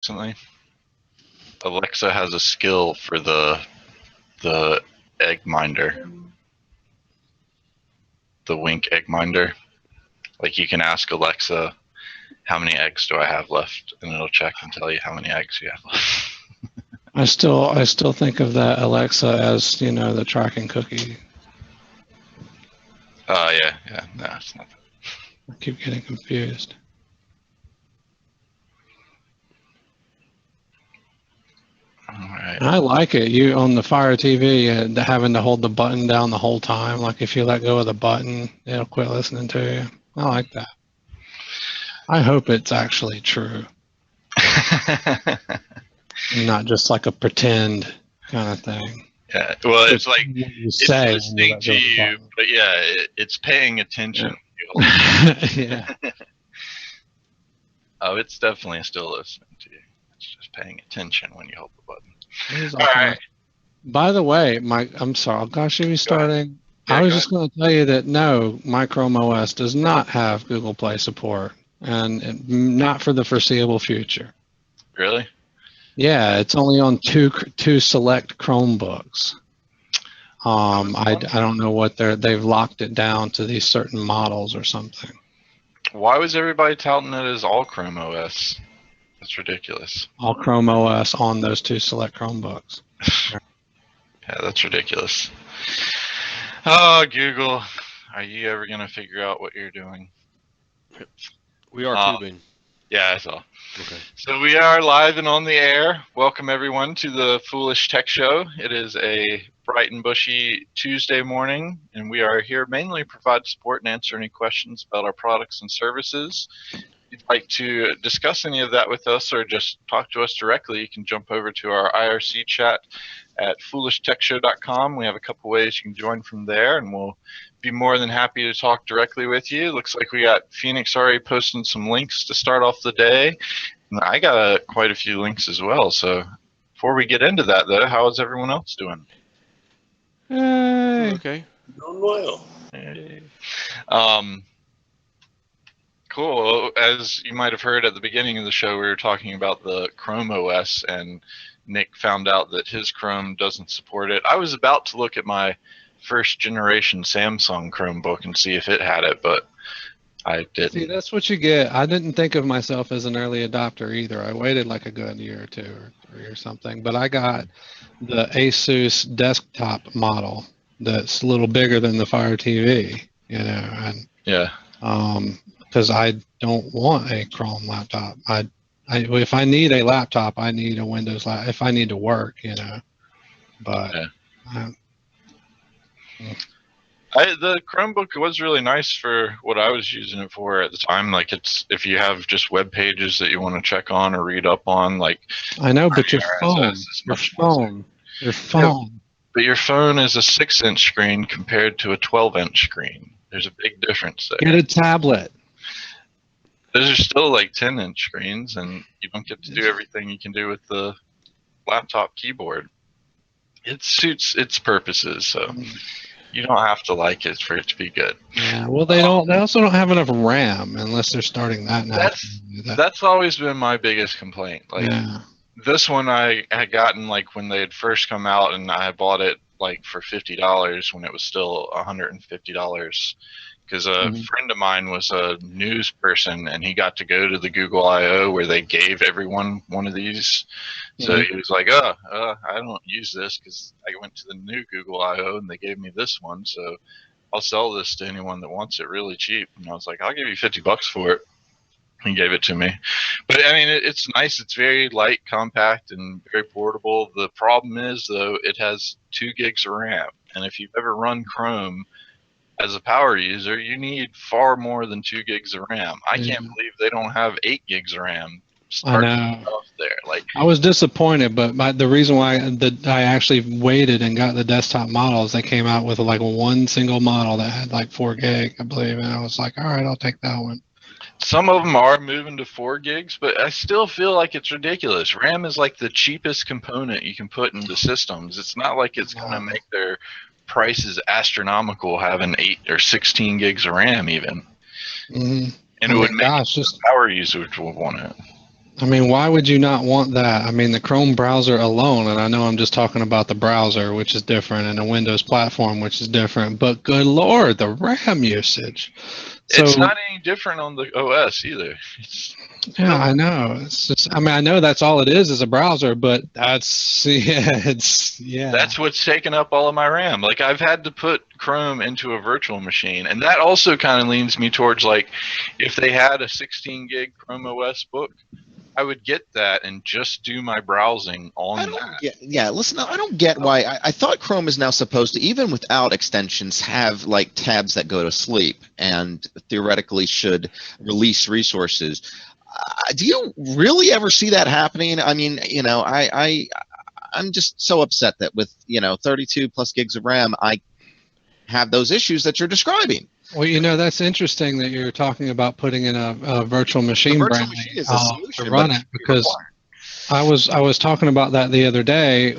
recently. Alexa has a skill for the egg minder, the Wink egg minder. Like you can ask Alexa, how many eggs do I have left, and it'll check and tell you how many eggs you have left. I still think of that Alexa as the tracking cookie. Yeah, no, it's not. I keep getting confused. All right. I like it. You on the Fire TV, having to hold the button down the whole time. Like if you let go of the button, it'll quit listening to you. I like that. I hope it's actually true, not just like a pretend kind of thing. Yeah, well, it's like it's listening to you, but yeah, it's paying attention. Yeah. Oh, it's definitely still listening to you. It's just paying attention when you hold the button. All right. By the way, I'm sorry. Gosh, should we starting? Yeah, I was just going to tell you that no, my Chrome OS does not have Google Play support, and not for the foreseeable future. Really? Yeah, it's only on two select Chromebooks. I don't know what they've locked it down to these certain models or something. Why was everybody touting it as all Chrome OS? That's ridiculous. All Chrome OS on those two select Chromebooks. Yeah, that's ridiculous. Oh, Google, are you ever going to figure out what you're doing? We are tubing. Yeah, I saw. Okay. So we are live and on the air. Welcome everyone to the Foolish Tech Show. It is a bright and bushy Tuesday morning, and we are here mainly to provide support and answer any questions about our products and services. If you'd like to discuss any of that with us or just talk to us directly, you can jump over to our IRC chat at foolishtechshow.com. We have a couple ways you can join from there, and we'll be more than happy to talk directly with you. Looks like we got Phoenix already posting some links to start off the day. And I got quite a few links as well. So before we get into that, though, how is everyone else doing? Hey. Okay. Doing well. Hey. Cool. As you might have heard at the beginning of the show, we were talking about the Chrome OS, and Nick found out that his Chrome doesn't support it. I was about to look at my first generation Samsung Chromebook and see if it had it, but I didn't. See, that's what you get. I didn't think of myself as an early adopter either. I waited like a good year or two or three or something, but I got the Asus desktop model that's a little bigger than the Fire TV, and yeah, because I don't want a Chrome laptop. If I need a laptop, I need a Windows laptop. If I need to work, but. Yeah. The Chromebook was really nice for what I was using it for at the time. Like, it's if you have just web pages that you want to check on or read up on, like. I know, but your phone. Yeah, but your phone is a 6-inch screen compared to a 12-inch screen. There's a big difference there. Get a tablet. Those are still like 10-inch screens, and you don't get to do everything you can do with the laptop keyboard. It suits its purposes, so you don't have to like it for it to be good. Yeah, well, they also don't have enough RAM unless they're starting that now. That's always been my biggest complaint. Like, this one I had gotten like when they had first come out, and I bought it like for $50 when it was still $150. Because a friend of mine was a news person, and he got to go to the Google I/O where they gave everyone one of these. So he was like, I don't use this because I went to the new Google I/O and they gave me this one. So I'll sell this to anyone that wants it really cheap. And I was like, I'll give you $50 for it. He gave it to me. But I mean, it's nice. It's very light, compact, and very portable. The problem is, though, it has 2 gigs of RAM. And if you've ever run Chrome as a power user, you need far more than 2 gigs of RAM. I can't believe they don't have 8 gigs of RAM. I know. There. Like, I was disappointed, but the reason why I actually waited and got the desktop models, they came out with like one single model that had like 4 gig, I believe, and I was like, all right, I'll take that one. Some of them are moving to 4 gigs, but I still feel like it's ridiculous. RAM is like the cheapest component you can put into systems. It's not like it's going to make their prices astronomical having 8 or 16 gigs of RAM even. And it would make just power users would want it. I mean, why would you not want that? I mean, the Chrome browser alone, and I know I'm just talking about the browser, which is different, and the Windows platform, which is different, but good Lord, the RAM usage. It's So, not any different on the OS either. yeah, I know. It's just, I mean, I know that's all it is a browser, but that's, yeah. That's what's taken up all of my RAM. Like, I've had to put Chrome into a virtual machine, and that also kind of leans me towards, like, if they had a 16 gig Chrome OS book, I would get that and just do my browsing on that. Listen, I don't get why. I thought Chrome is now supposed to, even without extensions, have like tabs that go to sleep and theoretically should release resources. Do you really ever see that happening? I mean, I'm just so upset that with 32 plus gigs of RAM, I have those issues that you're describing. Well, that's interesting that you're talking about putting in a virtual machine branding to run it, because I was talking about that the other day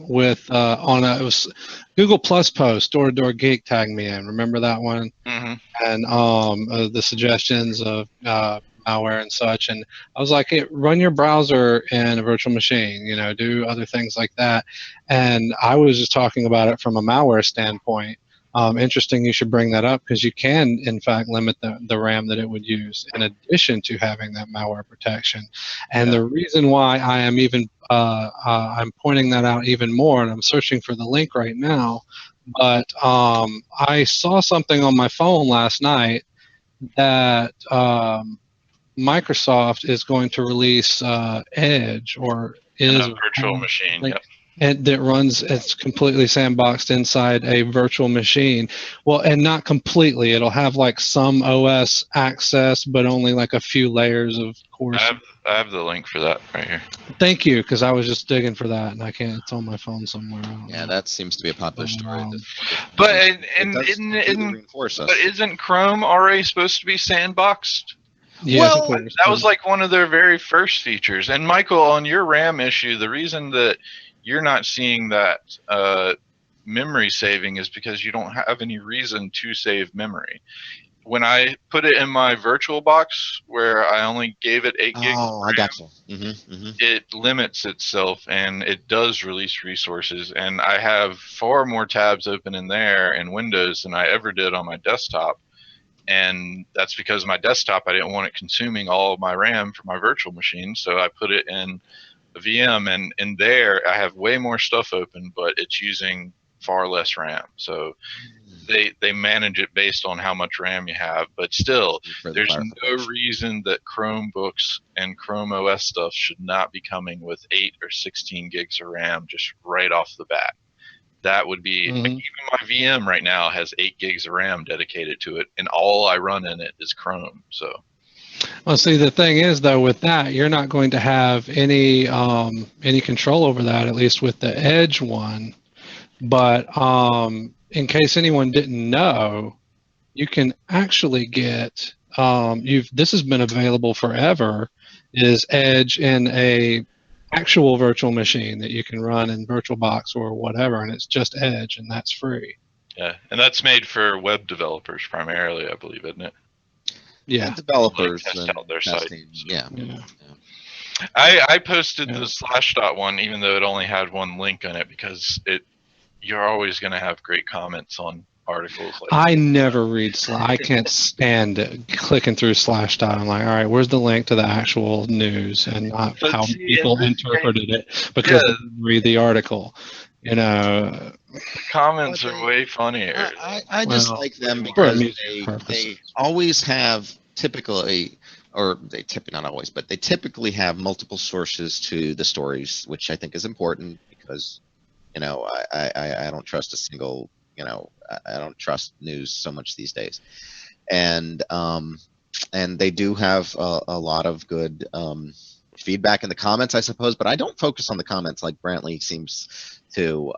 with it was Google Plus post. Door to Door Geek tagged me in. Remember that one? Mm-hmm. And the suggestions of malware and such. And I was like, hey, run your browser in a virtual machine. Do other things like that. And I was just talking about it from a malware standpoint. Interesting you should bring that up, because you can, in fact, limit the RAM that it would use in addition to having that malware protection. And the reason why I am even I'm pointing that out even more, and I'm searching for the link right now, but I saw something on my phone last night that Microsoft is going to release Edge, or is a virtual machine. Yep. And that runs, it's completely sandboxed inside a virtual machine. Well, and not completely. It'll have like some OS access, but only like a few layers, of course. I have the link for that right here. Thank you, because I was just digging for that, and I can't. It's on my phone somewhere. Yeah, that seems to be a popular story. But isn't Chrome already supposed to be sandboxed? Yes, well, that was like one of their very first features. And Michael, on your RAM issue, the reason that you're not seeing that memory saving is because you don't have any reason to save memory. When I put it in my virtual box, where I only gave it 8 gigs, I got you. It limits itself and it does release resources. And I have far more tabs open in there in Windows than I ever did on my desktop. And that's because my desktop, I didn't want it consuming all of my RAM for my virtual machine, so I put it in a VM, and in there I have way more stuff open, but it's using far less RAM. So they manage it based on how much RAM you have, but still, there's no reason that Chromebooks and Chrome OS stuff should not be coming with 8 or 16 gigs of RAM just right off the bat. That would be, even my VM right now has 8 gigs of RAM dedicated to it, and all I run in it is Chrome. So, well, see, the thing is, though, with that, you're not going to have any control over that, at least with the Edge one. But in case anyone didn't know, you can actually get this has been available forever, is Edge in a actual virtual machine that you can run in VirtualBox or whatever, and it's just Edge, and that's free. Yeah, and that's made for web developers primarily, I believe, isn't it? Yeah, and developers test out their testing, site. Yeah. I posted the Slashdot one, even though it only had one link on it, because you're always going to have great comments on articles. I never read I can't stand clicking through Slashdot. I'm like, all right, where's the link to the actual news, and not how people interpreted it, because they didn't read the article. The comments are way funnier. I just like them because they always have typically, or they typically, not always, but they typically have multiple sources to the stories, which I think is important, because I don't trust a single, I don't trust news so much these days. And they do have a lot of good feedback in the comments, I suppose, but I don't focus on the comments like Brantley seems to.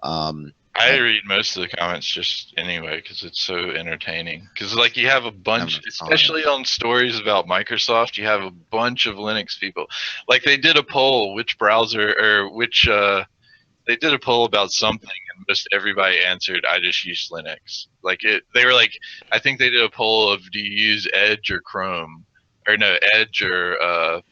I read most of the comments just anyway because it's so entertaining. Because like you have a bunch, especially on stories about Microsoft, you have a bunch of Linux people. Like they did a poll, which browser or which they did a poll about something, and most everybody answered, "I just use Linux." They were like, I think they did a poll of, "Do you use Edge or Chrome?" Or no, Edge or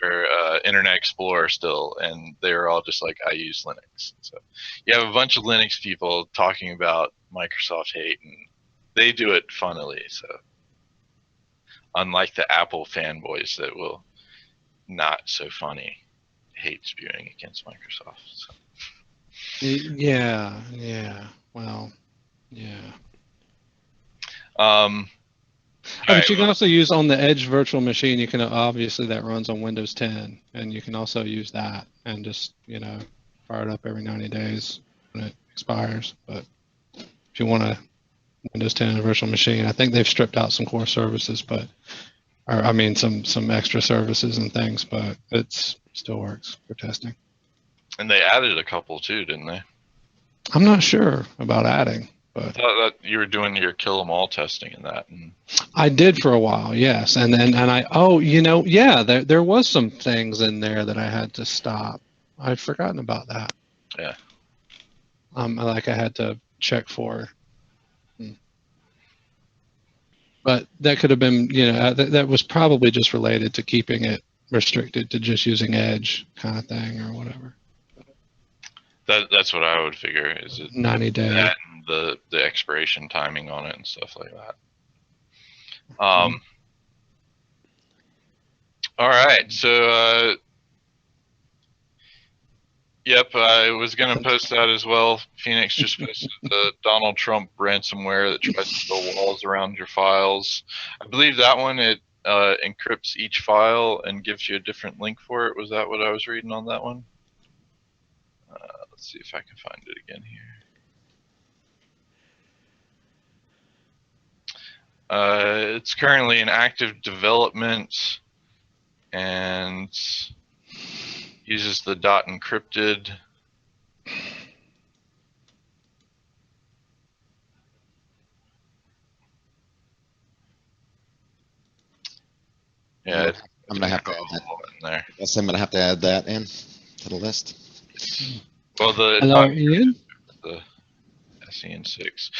or Internet Explorer still, and they were all just like, I use Linux. So you have a bunch of Linux people talking about Microsoft hate, and they do it funnily. So unlike the Apple fanboys that will not so funny hate spewing against Microsoft. So. Yeah. Well, yeah. But you can also use on the Edge virtual machine. You can obviously that runs on Windows 10, and you can also use that and just fire it up every 90 days when it expires. But if you want a Windows 10 virtual machine, I think they've stripped out some core services, some extra services and things, but it still works for testing. And they added a couple too, didn't they? I'm not sure about adding. But I thought that you were doing your kill 'em all testing in that. I did for a while, yes, and there was some things in there that I had to stop. I'd forgotten about that. Yeah. I had to check for. But that could have been, that was probably just related to keeping it restricted to just using Edge kind of thing or whatever. That's what I would figure. Is it 90 days? That and the expiration timing on it and stuff like that. All right. So, yep, I was going to post that as well. Phoenix just posted the Donald Trump ransomware that tries to build walls around your files. I believe that one, it encrypts each file and gives you a different link for it. Was that what I was reading on that one? Let's see if I can find it again here. It's currently in active development and uses the .encrypted. Yeah, I'm gonna have to add that in there. I guess I'm gonna have to add that in to the list. Well, Hello, Ian. The SEN6.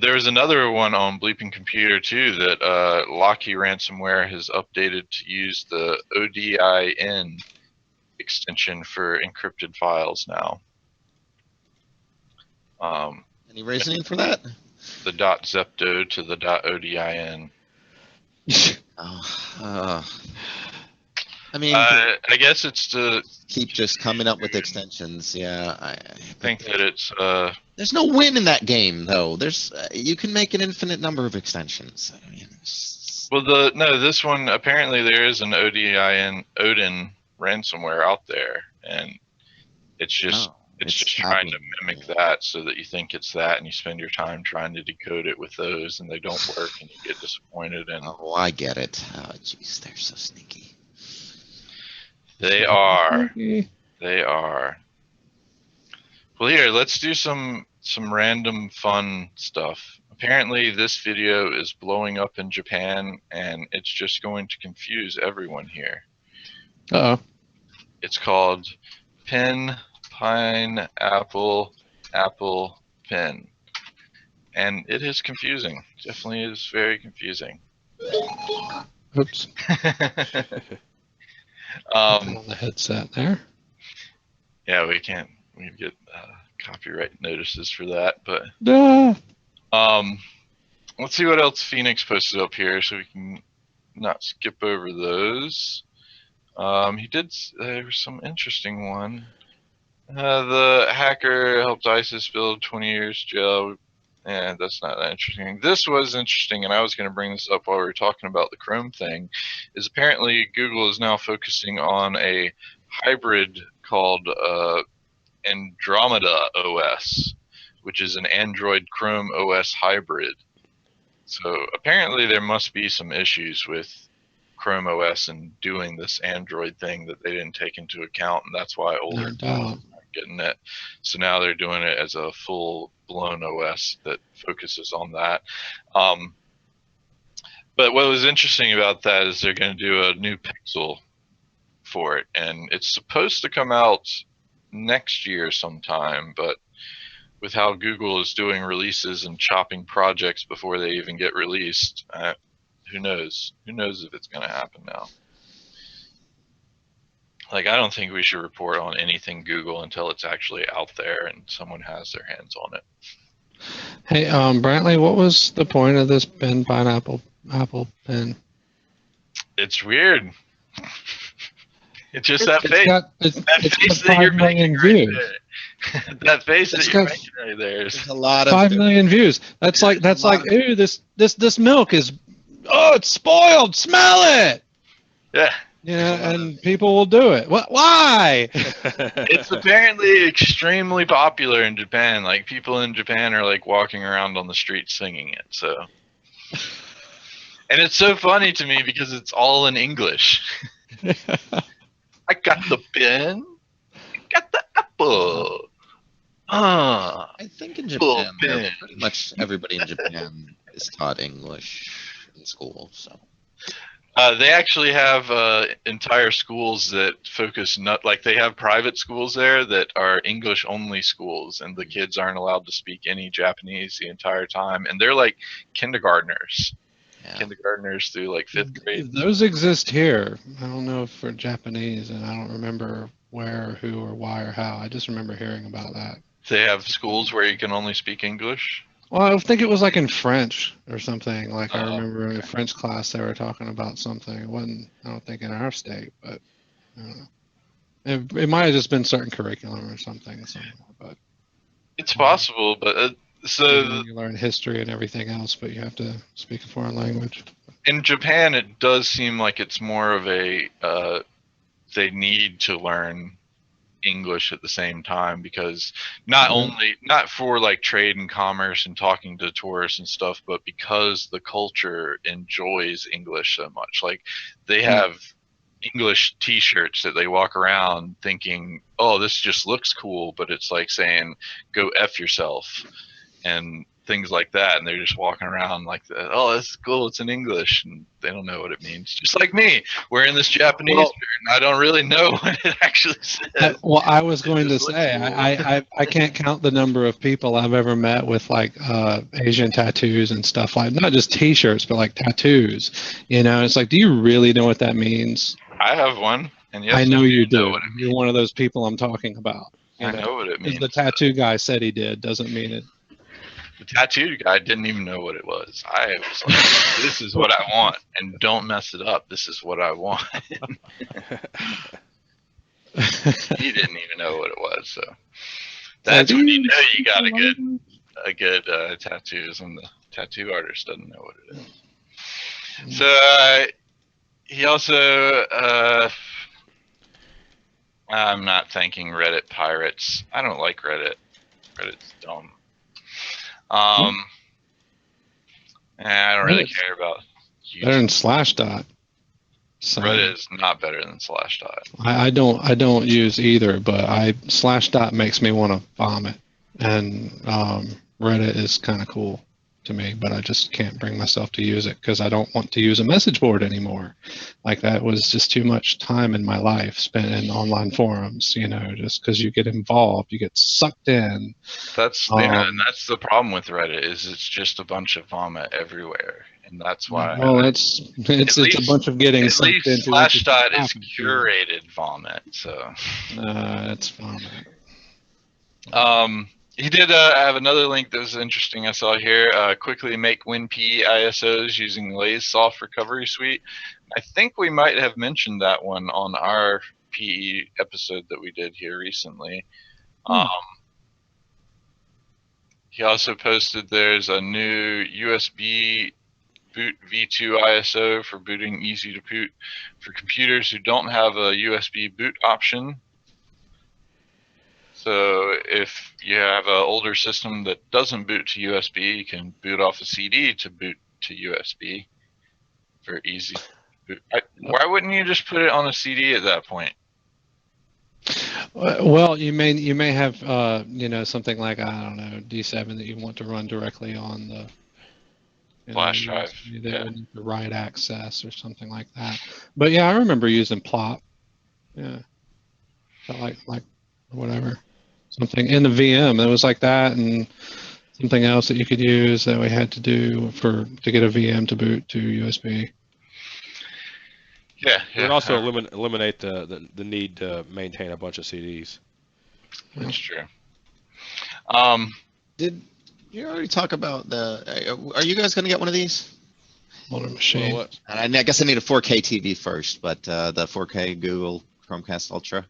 There's another one on Bleeping Computer too that Locky Ransomware has updated to use the ODIN extension for encrypted files now. Any reasoning for that? The .zepto to the .odin. I mean, I guess it's to keep just coming up with extensions. Yeah, I think that it's. There's no win in that game, though. There's you can make an infinite number of extensions. I mean, well, this one apparently there is an Odin ransomware out there, and it's just trying to mimic that so that you think it's that, and you spend your time trying to decode it with those, and they don't work, and you get disappointed. And I get it. Oh, jeez, they're so sneaky. They are. They are. Well, here, let's do some random fun stuff. Apparently, this video is blowing up in Japan, and it's just going to confuse everyone here. Uh-oh. It's called Pin, Pine, Apple, Apple, Pin. And it is confusing. Definitely is very confusing. Oops. On the headset there. Yeah, we get copyright notices for that, but let's see what else Phoenix posted up here so we can not skip over those. There was some interesting one. The hacker helped ISIS build 20 years jail. Yeah, that's not that interesting. This was interesting, and I was going to bring this up while we were talking about the Chrome thing, is apparently Google is now focusing on a hybrid called Andromeda OS, which is an Android Chrome OS hybrid. So apparently there must be some issues with Chrome OS and doing this Android thing that they didn't take into account, and that's why older phones aren't getting it. So now they're doing it as a full-blown OS that focuses on that. But what was interesting about that is they're going to do a new Pixel for it, and it's supposed to come out next year sometime, but with how Google is doing releases and chopping projects before they even get released, who knows? Who knows if it's going to happen now? Like, I don't think we should report on anything Google until it's actually out there and someone has their hands on it. Hey, Brantley, what was the point of this pen pineapple apple pen? It's weird. It's just that face. It's face got that you're 5 million making views. right there. That face that you're making right there. There's a lot of 5 million views. That's like ooh, this milk is, oh, it's spoiled. Smell it. Yeah. Yeah, and people will do it. What? Why? It's apparently extremely popular in Japan. Like, people in Japan are like walking around on the street singing it. So, and it's so funny to me because it's all in English. I got the pen. I got the apple. I think in Japan, pretty much everybody in Japan is taught English in school. So they actually have entire schools that focus like they have private schools there that are English only schools, and the kids aren't allowed to speak any Japanese the entire time, and they're like kindergartners. Yeah. Kindergartners through like 5th grade. Those exist here. I don't know if for Japanese, and I don't remember where, who, or why, or how. I just remember hearing about that. They have schools where you can only speak English? Well, I think it was like in French or something. Like I remember in a French class they were talking about something. It wasn't, I don't think, in our state, but I don't know. It might have just been certain curriculum or something. But it's possible, but so you learn history and everything else, but you have to speak a foreign language. In Japan, it does seem like it's more of a they need to learn English at the same time, because not for like trade and commerce and talking to tourists and stuff, but because the culture enjoys English so much. Like, they have English t-shirts that they walk around thinking, oh, this just looks cool, but it's like saying go F yourself and things like that, and they're just walking around like that. Oh, that's cool, it's in English, and they don't know what it means. Just like me wearing this Japanese shirt, and I don't really know what it actually says. Well, I was going to say, I can't count the number of people I've ever met with like Asian tattoos and stuff, like not just t-shirts but like tattoos, you know. It's like, do you really know what that means? I have one, and yes, I know you do. You're one of those people I'm talking about. I know what it means. The tattoo guy said he did doesn't mean it. The tattoo guy didn't even know what it was. I was like, this is what I want, and don't mess it up. This is what I want. He didn't even know what it was. So that's when you know you got a good tattoos, and the tattoo artist doesn't know what it is. So he also, I'm not thanking Reddit pirates. I don't like Reddit. Reddit's dumb. I don't really care about YouTube. Better than Slashdot. So Reddit is not better than Slashdot. I don't use either, but Slashdot makes me want to vomit, and Reddit is kind of cool to me, but I just can't bring myself to use it because I don't want to use a message board anymore. Like, that was just too much time in my life spent in online forums, you know, just because you get involved, you get sucked in. That's and that's the problem with Reddit, is it's just a bunch of vomit everywhere, and that's why. Well, it's a bunch of getting sucked into. Slashdot is curated vomit, so. It's vomit. He did have another link that was interesting I saw here. Quickly make WinPE ISOs using Lazesoft Recovery Suite. I think we might have mentioned that one on our PE episode that we did here recently. He also posted there's a new USB boot V2 ISO for booting easy to boot for computers who don't have a USB boot option. So if you have an older system that doesn't boot to USB, you can boot off a CD to boot to USB for easy boot. Why wouldn't you just put it on a CD at that point? Well, you may have you know, something like, I don't know, D7 that you want to run directly on the flash drive. They would need the write access or something like that. But yeah, I remember using Plop. Yeah, like whatever. Something in the VM. It was like that, and something else that you could use that we had to do to get a VM to boot to USB. Yeah, It would also eliminate the need to maintain a bunch of CDs. That's true. Did you already talk about the? Are you guys going to get one of these? On a machine. Well, I guess I need a 4K TV first, but the 4K Google Chromecast Ultra.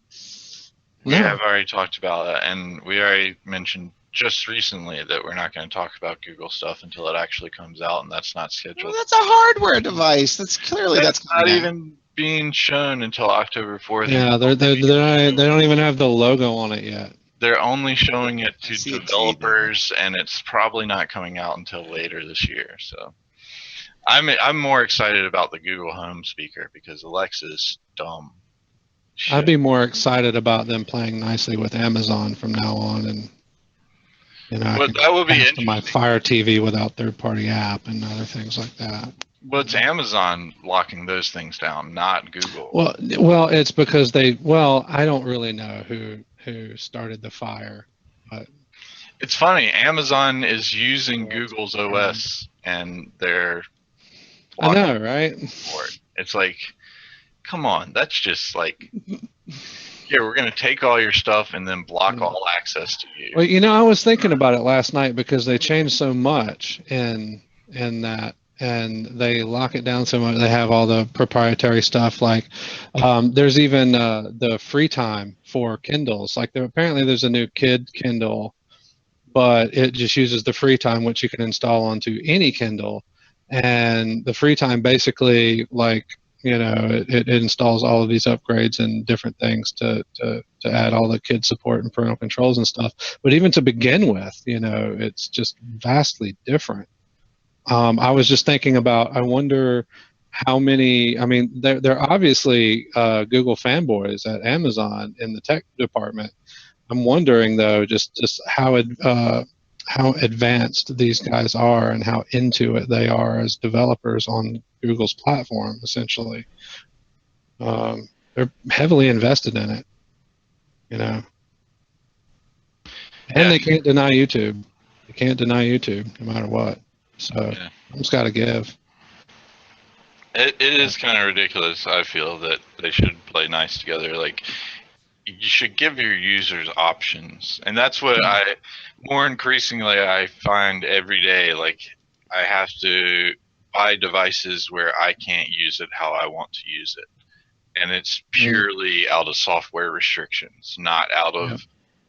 We have already talked about that, and we already mentioned just recently that we're not going to talk about Google stuff until it actually comes out, and that's not scheduled. Well, that's a hardware device. That's not even being shown until October 4th. Yeah, they don't even have the logo on it yet. They're only showing it to developers, and it's probably not coming out until later this year. So I'm more excited about the Google Home speaker because Alexa's dumb. Shit. I'd be more excited about them playing nicely with Amazon from now on, and but that would be interesting. My Fire TV without third-party app and other things like that. Well, it's Amazon locking those things down, not Google. Well, it's because I don't really know who started the fire, but it's funny. Amazon is using Google's OS, and they're. I know, right? For it. It's like, come on, that's just like. Yeah, we're going to take all your stuff and then block all access to you. Well, I was thinking about it last night because they changed so much in that, and they lock it down so much. They have all the proprietary stuff. Like, there's even the free time for Kindles. Like, apparently there's a new kid Kindle, but it just uses the free time, which you can install onto any Kindle. And the free time basically, like, it installs all of these upgrades and different things to add all the kid support and parental controls and stuff. But even to begin with, it's just vastly different. I was just thinking about, I wonder how many, I mean, they're obviously Google fanboys at Amazon in the tech department. I'm wondering, though, just how advanced these guys are and how into it they are as developers on Google's platform, essentially. They're heavily invested in it, And they can't deny YouTube. They can't deny YouTube no matter what. So it's got to give. It is kind of ridiculous, I feel, that they should play nice together. Like, you should give your users options. And that's what more increasingly I find every day. Like, I have to buy devices where I can't use it how I want to use it. And it's purely out of software restrictions, not out of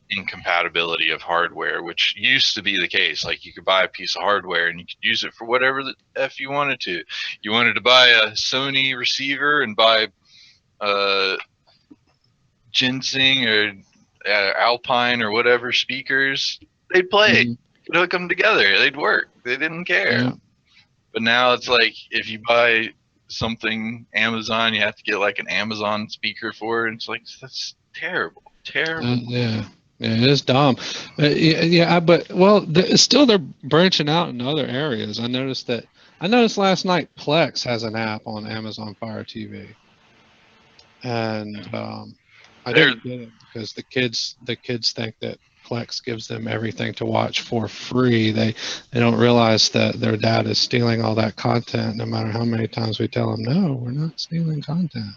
incompatibility of hardware, which used to be the case. Like, you could buy a piece of hardware and you could use it for whatever the F you wanted to. You wanted to buy a Sony receiver and buy Ginseng or Alpine or whatever speakers, they'd play. You'd hook them together. They'd work. They didn't care. Yeah. But now it's like, if you buy something Amazon, you have to get like an Amazon speaker for it. It's like, that's terrible. Yeah, it is dumb. But still they're branching out in other areas. I noticed last night Plex has an app on Amazon Fire TV, and I didn't get it because the kids think that Plex gives them everything to watch for free. They don't realize that their dad is stealing all that content, no matter how many times we tell them, no, we're not stealing content.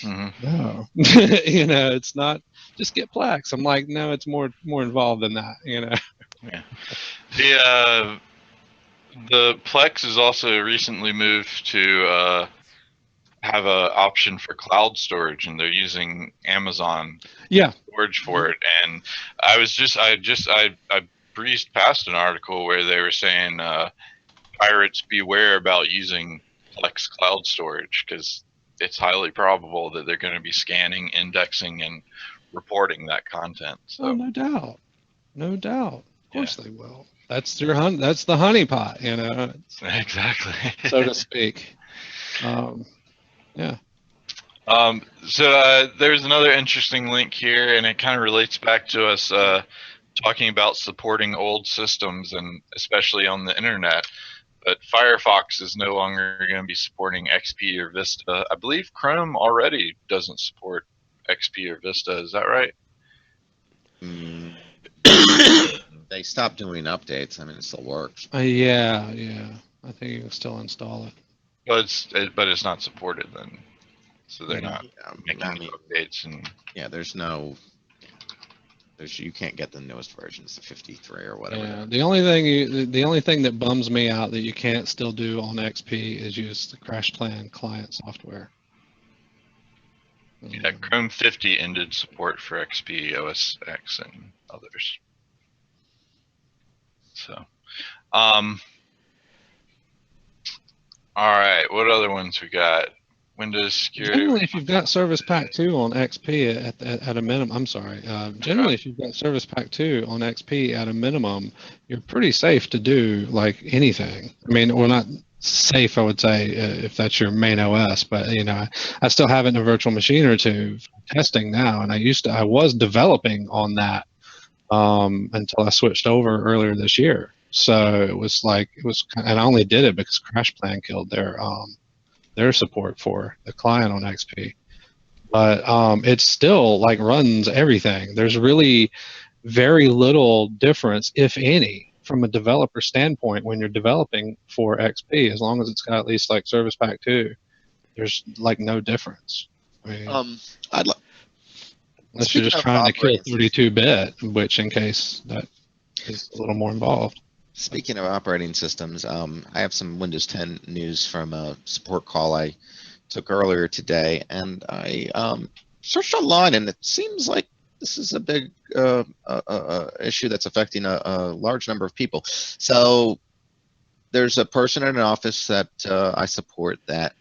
No, it's not. Just get Plex. I'm like, no, it's more involved than that. Yeah. The Plex has also recently moved to have an option for cloud storage, and they're using Amazon storage for it. And I breezed past an article where they were saying pirates beware about using Plex cloud storage, because it's highly probable that they're going to be scanning, indexing, and reporting that content. So. Oh, no doubt. Of course they will. That's the honeypot, Exactly, so to speak. Yeah. So there's another interesting link here, and it kind of relates back to us talking about supporting old systems, and especially on the internet. But Firefox is no longer going to be supporting XP or Vista. I believe Chrome already doesn't support XP or Vista. Is that right? They stopped doing updates. I mean, it still works. Yeah. I think you can still install it. But it's not supported then. so they're not making updates. And yeah, you can't get the newest versions, the 53 or whatever. Yeah, the only thing that bums me out that you can't still do on XP is use the crash plan client software. Yeah, Chrome 50 ended support for XP, OS X, and others. So, all right, what other ones we got? Windows security. Generally, if you've got Service Pack 2 on XP at a minimum, I'm sorry. Generally, if you've got Service Pack 2 on XP at a minimum, you're pretty safe to do like anything. I mean, well, not safe, I would say, if that's your main OS, but you know, I still have it in a virtual machine or two for testing now, and I was developing on that until I switched over earlier this year. So and I only did it because Crash Plan killed their support for the client on XP, but it still like runs everything. There's really very little difference, if any, from a developer standpoint when you're developing for XP. As long as it's got at least like Service Pack 2, there's like no difference. I mean, unless you're just trying to kill 32-bit, which in case that is a little more involved. Speaking of operating systems, I have some Windows 10 news from a support call I took earlier today, and I searched online, and it seems like this is a big issue that's affecting a large number of people. So there's a person in an office that I support that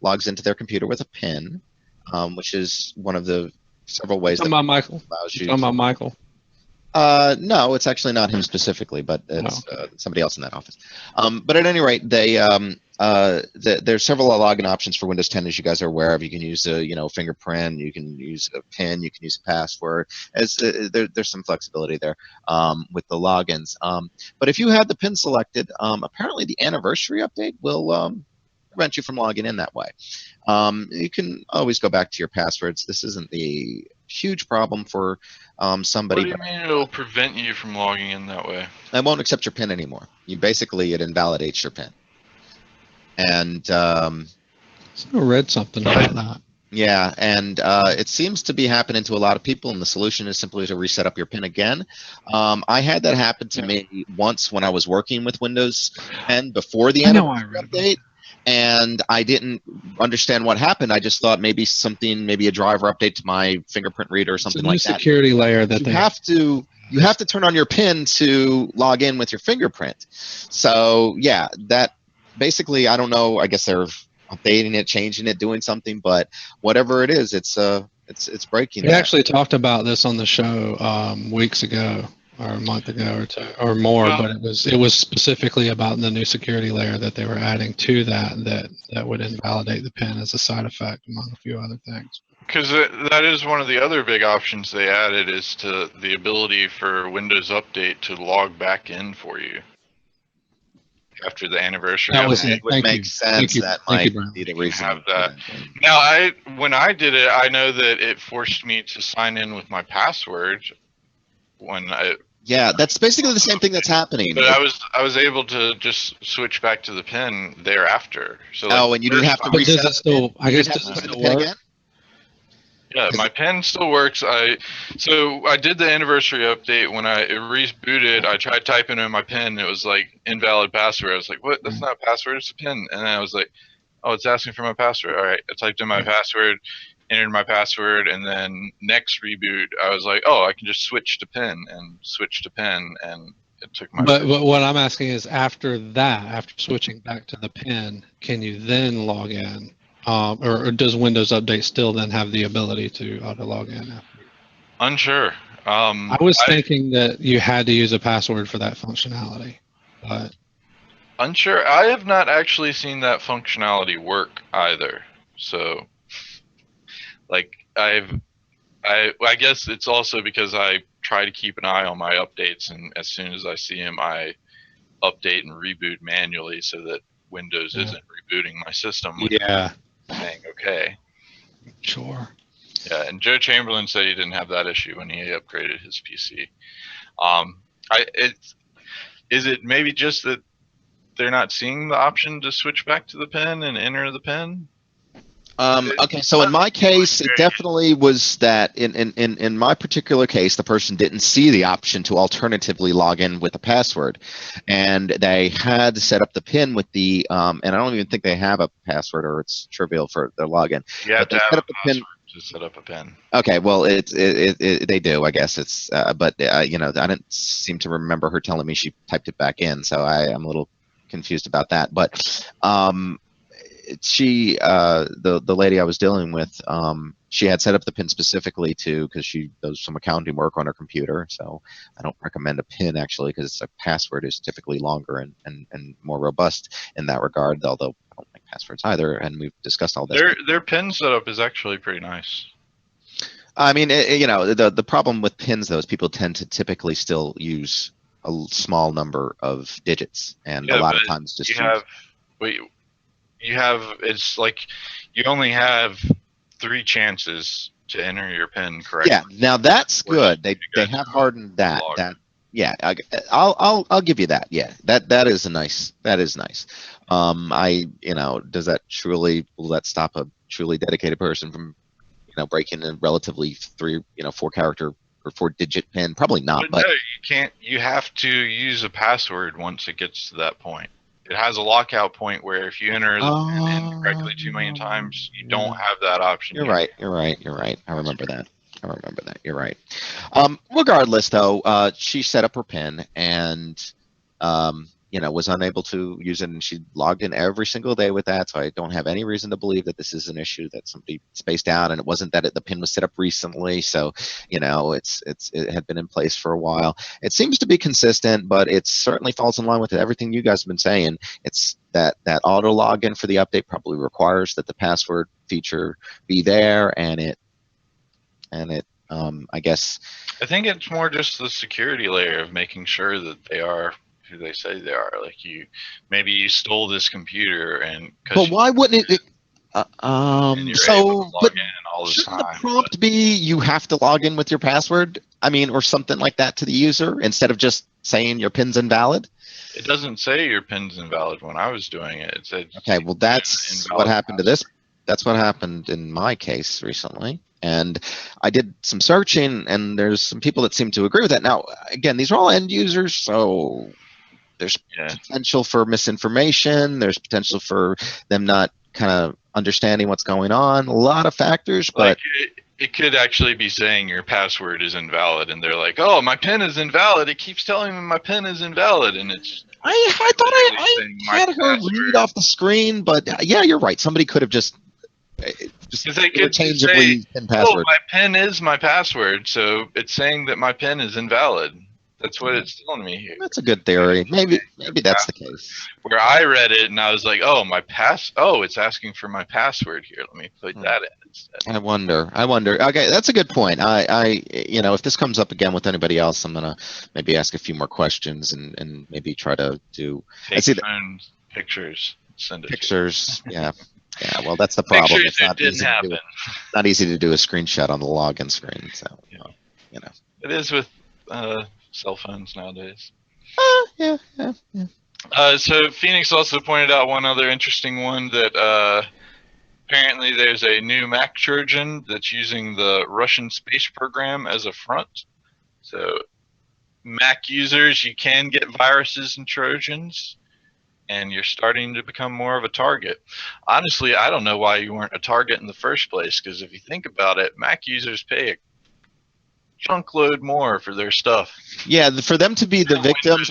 logs into their computer with a PIN, which is one of the several ways that Michael. allows you. Talking about Michael. No, it's actually not him specifically, but it's somebody else in that office. But at any rate, there's several login options for Windows 10, as you guys are aware of. You can use a fingerprint, you can use a PIN, you can use a password. There's some flexibility there with the logins. But if you had the PIN selected, apparently the anniversary update will prevent you from logging in that way. You can always go back to your passwords. This isn't the huge problem for somebody. What do you mean it'll prevent you from logging in that way? I won't accept your PIN anymore. It invalidates your PIN. And I read something about that. Yeah, and it seems to be happening to a lot of people, and the solution is simply to reset up your PIN again. I had that happen to me once when I was working with Windows 10 before the anniversary update. And I didn't understand what happened. I just thought maybe a driver update to my fingerprint reader or something like that. It's a new security layer that you have to turn on your PIN to log in with your fingerprint. So yeah, that basically, I don't know. I guess they're updating it, changing it, doing something, but whatever it is, it's breaking. We actually talked about this on the show weeks ago, or a month ago or two or more, but it was specifically about the new security layer that they were adding to that would invalidate the PIN as a side effect, among a few other things. Because that is one of the other big options they added, is to the ability for Windows Update to log back in for you after the anniversary. That was it would make sense. That might be the reason. Have that. Now, when I did it, I know that it forced me to sign in with my password. Yeah, that's basically the same thing that's happening. But I was able to just switch back to the PIN thereafter. So and you didn't have to reset. Does it still? I guess does it still work? Again? Yeah, my PIN still works. So I did the anniversary update. When it rebooted, I tried typing in my PIN. It was like invalid password. I was like, what? That's not a password. It's a PIN. And then I was like, oh, it's asking for my password. All right. I typed in my password, entered my password, and then next reboot, I was like, oh, I can just switch to PIN, and it took my. But what I'm asking is, after switching back to the PIN, can you then log in? Or does Windows Update still then have the ability to auto log in? Unsure. I was thinking that you had to use a password for that functionality, but unsure. I have not actually seen that functionality work either. So, like, I guess it's also because I try to keep an eye on my updates, and as soon as I see them, I update and reboot manually so that Windows isn't rebooting my system. Saying okay. Sure. Yeah, and Joe Chamberlain said he didn't have that issue when he upgraded his PC. Is it maybe just that they're not seeing the option to switch back to the PIN and enter the PIN? Okay, so in my case, it definitely was that in my particular case, the person didn't see the option to alternatively log in with a password, and they had set up the PIN with the and I don't even think they have a password, or it's trivial for their login. You have to have set a up the PIN to set up a PIN. Okay, well, they do, I guess. It's but you know, I didn't seem to remember her telling me she typed it back in, so I'm a little confused about that. But she the lady I was dealing with, she had set up the PIN specifically because she does some accounting work on her computer. So I don't recommend a PIN actually, because a password is typically longer and more robust in that regard. Although I don't like passwords either, and we've discussed all this. Their PIN setup is actually pretty nice. I mean, you know, the problem with pins though is people tend to typically still use a small number of digits, and a lot of times just you have it's like you only have 3 chances to enter your PIN correctly. Yeah, now that's good. They have hardened that. Yeah, I'll give you that. Yeah, that is nice. You know, will that stop a truly dedicated person from, you know, breaking in relatively 4-character or 4-digit PIN? Probably not. But no, you can't. You have to use a password once it gets to that point. It has a lockout point where if you enter the PIN incorrectly too many times, you don't have that option. You're right. I remember that. You're right. Regardless, though, she set up her PIN and you know, was unable to use it, and she logged in every single day with that. So I don't have any reason to believe that this is an issue that somebody spaced out, and it wasn't that the PIN was set up recently. So, you know, it had been in place for a while. It seems to be consistent, but it certainly falls in line with everything you guys have been saying. It's that auto login for the update probably requires that the password feature be there, and it I guess. I think it's more just the security layer of making sure that they are who they say they are. Like maybe you stole this computer, and but why wouldn't it? So, but shouldn't the prompt be you have to log in with your password? I mean, or something like that to the user instead of just saying your PIN's invalid. It doesn't say your PIN's invalid when I was doing it. It said. Okay, well that's what happened to this. That's what happened in my case recently. And I did some searching, and there's some people that seem to agree with that. Now, again, these are all end users, so there's potential for misinformation. There's potential for them not kind of understanding what's going on. A lot of factors, but it could actually be saying your password is invalid, and they're like, "Oh, my PIN is invalid. It keeps telling me my PIN is invalid," and it's. I thought I had her read off the screen, but yeah, you're right. Somebody could have just they could say, "Oh, my PIN is my password, so it's saying that my PIN is invalid." That's what it's telling me here. That's a good theory. Maybe that's the case. Where I read it and I was like, "Oh, it's asking for my password here. Let me put that in instead." I wonder. Okay, that's a good point. You know, if this comes up again with anybody else, I'm gonna maybe ask a few more questions and maybe try to do. Phone pictures. Send it. Pictures. Yeah. Yeah, well, that's the problem. It's not easy to not easy to do a screenshot on the login screen. So, you know. It is with cell phones nowadays. Yeah. So Phoenix also pointed out one other interesting one that apparently there's a new Mac Trojan that's using the Russian space program as a front. So Mac users, you can get viruses and Trojans, and you're starting to become more of a target. Honestly, I don't know why you weren't a target in the first place, because if you think about it, Mac users pay a chunk load more for their stuff. Yeah, for them to be the victims,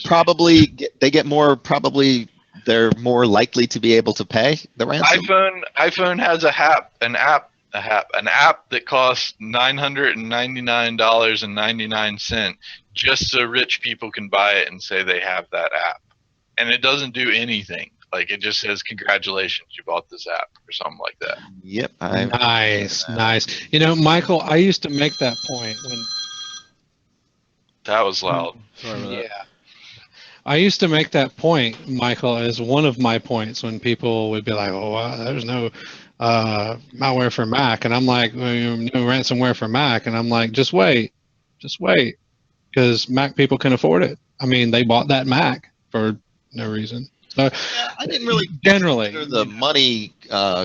they're more likely to be able to pay the ransom. iPhone has an app that costs $999.99 just so rich people can buy it and say they have that app. And it doesn't do anything. Like, it just says, "Congratulations, you bought this app," or something like that. Yep. Nice. You know, Michael, I used to make that point when. That was loud. Yeah. I used to make that point, Michael, as one of my points when people would be like, "Oh, there's no malware for Mac," and I'm like, "No ransomware for Mac," and I'm like, just wait, because Mac people can afford it. I mean, they bought that Mac for no reason. So, I didn't really generally consider the money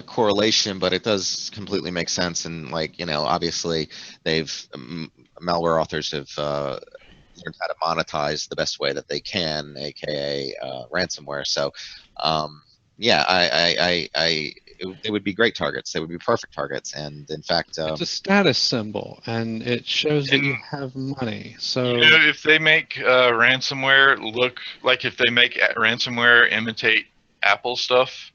correlation, but it does completely make sense. And like, obviously malware authors have learned how to monetize the best way that they can, aka ransomware. So, yeah, they would be great targets. They would be perfect targets. And in fact, it's a status symbol, and it shows that you have money. So if they make ransomware look like, if they make ransomware imitate Apple stuff,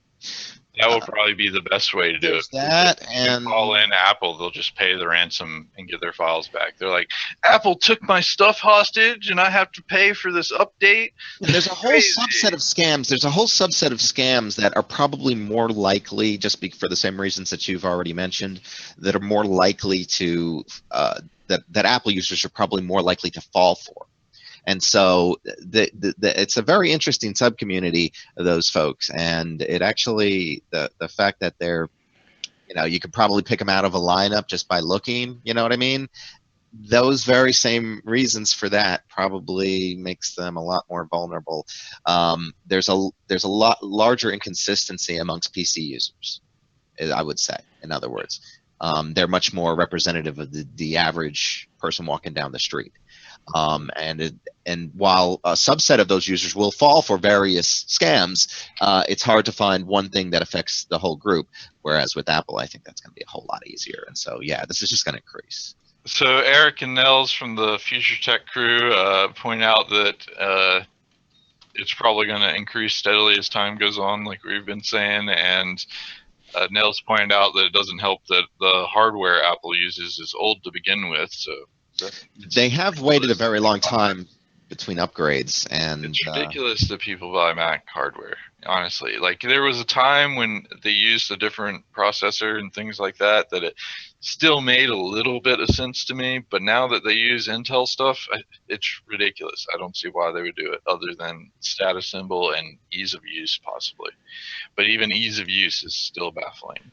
that will probably be the best way to do it. That, if and they call in Apple, they'll just pay the ransom and get their files back. They're like, Apple took my stuff hostage, and I have to pay for this update. there's a whole subset of scams. There's a whole subset of scams that are probably more likely, for the same reasons that you've already mentioned, that are more likely to that Apple users are probably more likely to fall for. And so it's a very interesting subcommunity of those folks. And it actually, the fact that they're, you could probably pick them out of a lineup just by looking, you know what I mean? Those very same reasons for that probably makes them a lot more vulnerable. There's a lot larger inconsistency amongst PC users, I would say, in other words. They're much more representative of the average person walking down the street. And while a subset of those users will fall for various scams, it's hard to find one thing that affects the whole group. Whereas with Apple, I think that's going to be a whole lot easier. And so, yeah, this is just going to increase. So Eric and Nels from the Future Tech crew point out that it's probably going to increase steadily as time goes on, like we've been saying. And Nels pointed out that it doesn't help that the hardware Apple uses is old to begin with. So they have waited a very long time between upgrades, and it's ridiculous that people buy Mac hardware. Honestly, like there was a time when they used a different processor and things like that it still made a little bit of sense to me. But now that they use Intel stuff, it's ridiculous. I don't see why they would do it other than status symbol and ease of use, possibly. But even ease of use is still baffling.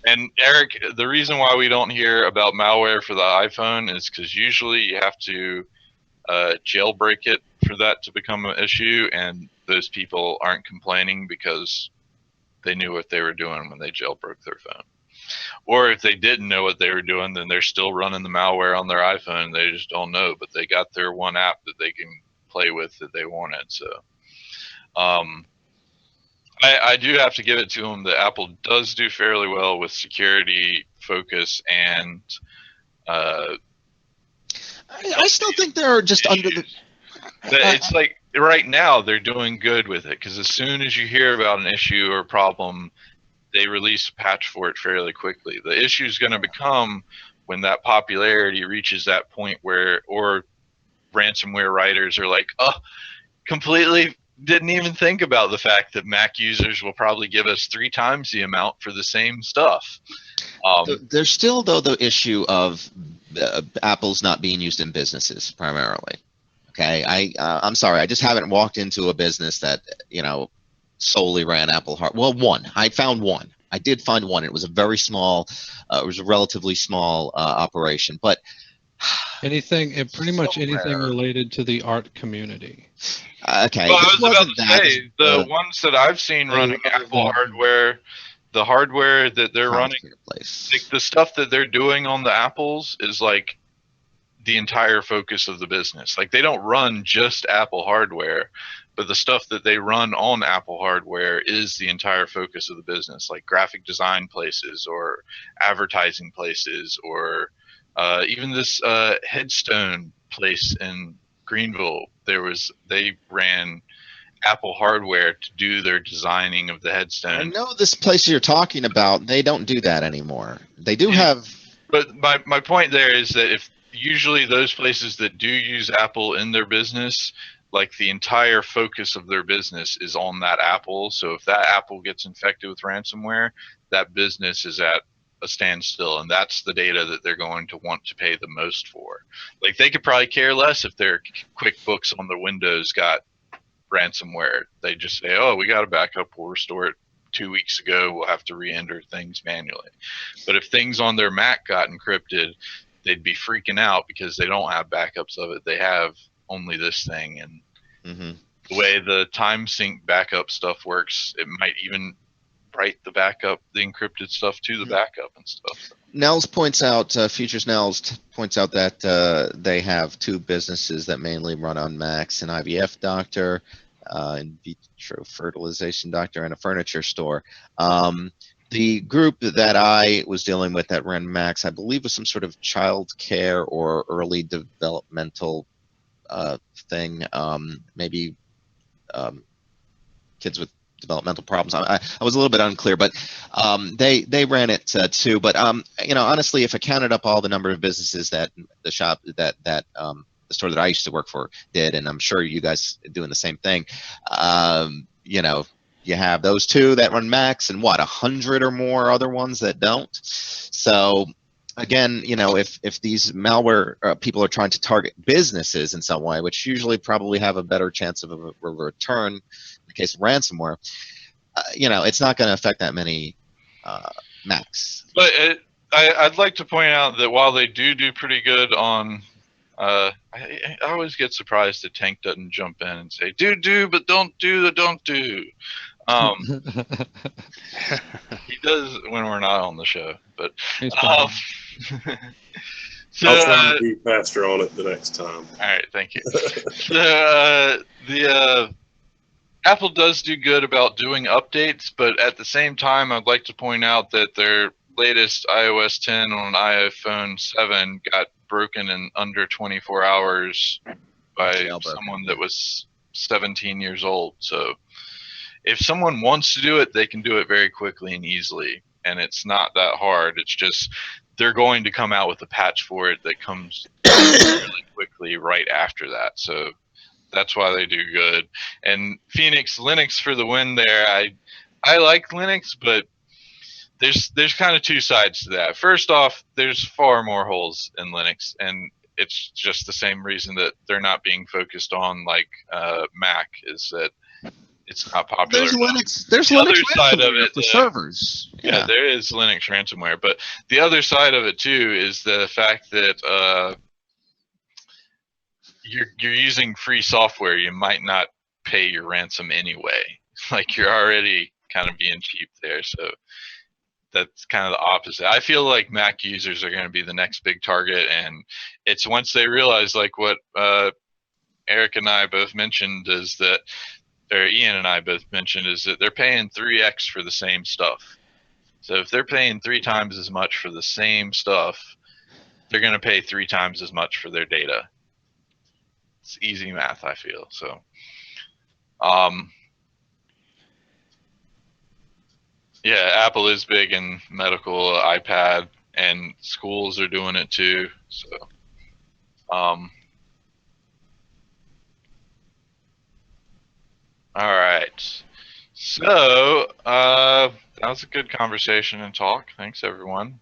And Eric, the reason why we don't hear about malware for the iPhone is because usually you have to jailbreak it for that to become an issue, and those people aren't complaining because they knew what they were doing when they jailbroke their phone. Or if they didn't know what they were doing, then they're still running the malware on their iPhone. They just don't know, but they got their one app that they can play with that they wanted. So I do have to give it to them that Apple does do fairly well with security focus, and I still think they're just under the. It's like right now they're doing good with it, because as soon as you hear about an issue or problem, they release a patch for it fairly quickly. The issue is going to become when that popularity reaches that point where, or ransomware writers are like, oh, completely didn't even think about the fact that Mac users will probably give us 3 times the amount for the same stuff. There's still, though, the issue of Apple's not being used in businesses primarily. Okay, I'm sorry, I just haven't walked into a business that solely ran Apple hardware. Well, one. I found one. I did find one. It was a very small. It was a relatively small operation, but pretty much anything related to the art community. Okay. Well, I was about to say the ones that I've seen running Apple hardware, the hardware that they're running, like the stuff that they're doing on the Apples is like the entire focus of the business. Like they don't run just Apple hardware, but the stuff that they run on Apple hardware is the entire focus of the business, like graphic design places or advertising places, or even this headstone place in Greenville. They ran Apple hardware to do their designing of the headstone. I know this place you're talking about. They don't do that anymore. They do have. But my point there is that if usually those places that do use Apple in their business, like the entire focus of their business is on that Apple. So if that Apple gets infected with ransomware, that business is at a standstill, and that's the data that they're going to want to pay the most for. Like they could probably care less if their QuickBooks on their Windows got ransomware. They just say, oh, we got a backup, we'll restore it 2 weeks ago, we'll have to re-enter things manually. But if things on their Mac got encrypted, they'd be freaking out because they don't have backups of it. They have only this thing, and the way the time sync backup stuff works, it might even write the backup, the encrypted stuff to the backup and stuff. Nels points out, Futures Nels points out that they have 2 businesses that mainly run on Macs, an IVF doctor, in vitro fertilization doctor, and a furniture store. The group that I was dealing with that ran Macs, I believe, was some sort of child care or early developmental thing, maybe kids with developmental problems. I was a little bit unclear, but they ran it too. But honestly, if I counted up all the number of businesses that the shop that the store that I used to work for did, and I'm sure you guys are doing the same thing, you have those 2 that run Macs and 100 or more other ones that don't. So again, if these malware people are trying to target businesses in some way, which usually probably have a better chance of a return in the case of ransomware, it's not going to affect that many Macs. But I'd like to point out that while they do pretty good on, I always get surprised that Tank doesn't jump in and say, do, but don't do the don't do. He does when we're not on the show, but I'll try to be faster on it the next time. All right, thank you. The Apple does do good about doing updates, but at the same time, I'd like to point out that their latest iOS 10 on iPhone 7 got broken in under 24 hours by someone that was 17 years old. So if someone wants to do it, they can do it very quickly and easily, and it's not that hard. It's just they're going to come out with a patch for it that comes really quickly right after that. So that's why they do good. And Phoenix Linux for the win there. I like Linux, but there's kind of 2 sides to that. First off, there's far more holes in Linux, and it's just the same reason that they're not being focused on like Mac, is that it's not popular. There's Linux. There's the Linux side of it for servers. Yeah, there is Linux ransomware, but the other side of it too is the fact that you're using free software. You might not pay your ransom anyway. Like, you're already kind of being cheap there. So that's kind of the opposite. I feel like Mac users are going to be the next big target, and it's once they realize, like what Eric and I both mentioned, is that, or Ian and I both mentioned, is that they're paying 3x for the same stuff. So if they're paying 3 times as much for the same stuff, they're going to pay 3 times as much for their data. It's easy math, I feel. So, yeah, Apple is big in medical, iPad, and schools are doing it too. So, all right. So, that was a good conversation and talk. Thanks, everyone.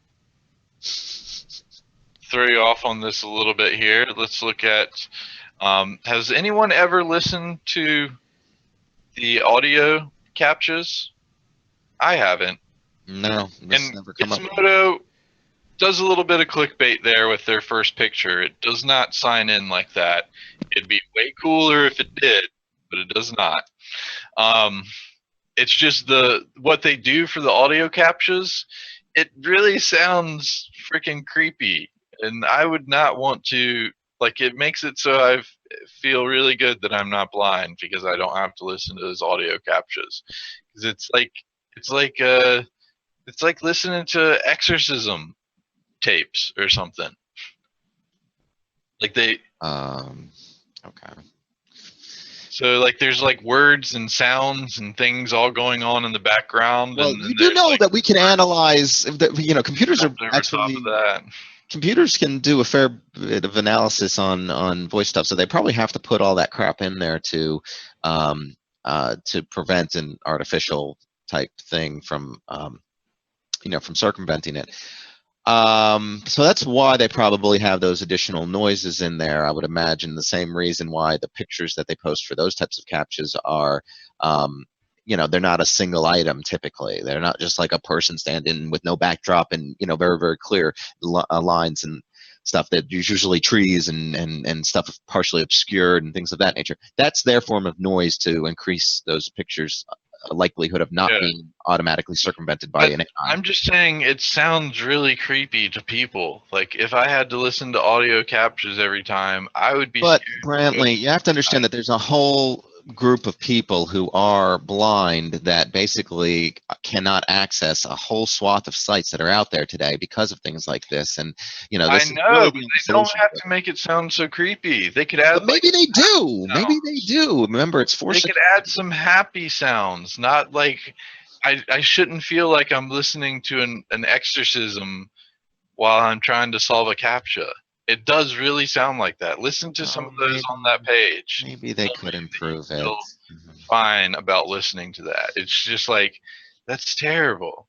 Throw you off on this a little bit here. Let's look at, has anyone ever listened to the audio captchas? I haven't. No, and never come Gizmodo does a little bit of clickbait there with their first picture. It does not sign in like that. It'd be way cooler if it did, but it does not. It's just what they do for the audio captchas. It really sounds freaking creepy, and I would not want to. Like, it makes it so I feel really good that I'm not blind because I don't have to listen to those audio captchas. Because it's like listening to exorcism tapes or something. Like they. Okay. So, like, there's like words and sounds and things all going on in the background. Well, and you do know that we can analyze. Computers are actually. Computers can do a fair bit of analysis on voice stuff, so they probably have to put all that crap in there to prevent an artificial type thing from from circumventing it. So that's why they probably have those additional noises in there. I would imagine the same reason why the pictures that they post for those types of captchas are, they're not a single item typically. They're not just like a person standing with no backdrop and very, very clear lines. And stuff that is usually trees and stuff partially obscured and things of that nature. That's their form of noise to increase those pictures' likelihood of not being automatically circumvented by an AI. I'm just saying it sounds really creepy to people. Like if I had to listen to audio captures every time, I would be But scared. Brantley, you have to understand that there's a whole group of people who are blind that basically cannot access a whole swath of sites that are out there today because of things like this. And this I is know, really but the they don't solution. have to make it sound so creepy. They could add. But maybe they do. Maybe they do. Remember, it's for They could add some happy sounds, not like I shouldn't feel like I'm listening to an exorcism while I'm trying to solve a CAPTCHA. It does really sound like that. Listen to some of those on that page. Maybe they could improve it. Fine about listening to that. It's just like that's terrible.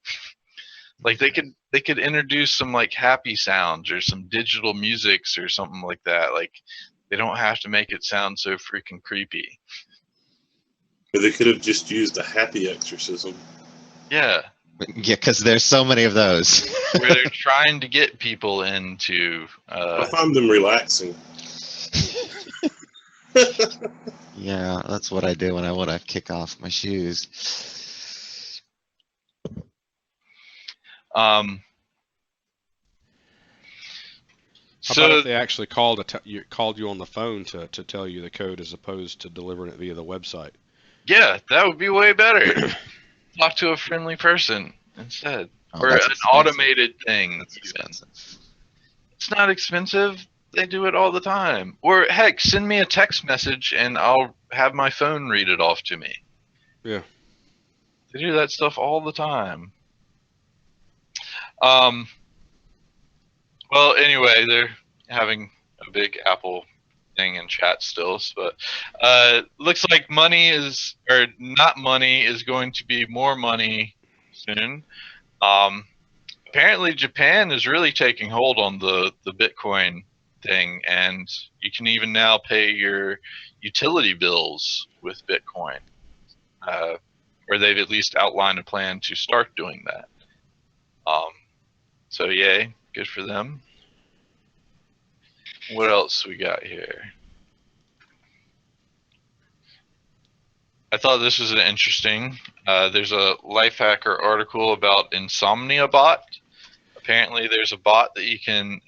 Like they could introduce some like happy sounds or some digital musics or something like that. Like they don't have to make it sound so freaking creepy. But they could have just used a happy exorcism. Yeah. Yeah, because there's so many of those. Where they're trying to get people into. I find them relaxing. Yeah, that's what I do when I want to kick off my shoes. How about if they actually called you on the phone to tell you the code as opposed to delivering it via the website? Yeah, that would be way better. Talk to a friendly person instead. Or an expensive. automated thing. That's expensive. It's not expensive. They do it all the time. Or heck, send me a text message and I'll have my phone read it off to me. Yeah. They do that stuff all the time. Well, anyway, they're having a big Apple thing in chat still, but looks like money is, or not money, is going to be more money soon. Apparently Japan is really taking hold on the Bitcoin thing, and you can even now pay your utility bills with Bitcoin, or they've at least outlined a plan to start doing that. So yay, good for them. What else we got here? I thought this was interesting. There's a Lifehacker article about Insomnia Bot. Apparently there's a bot that you can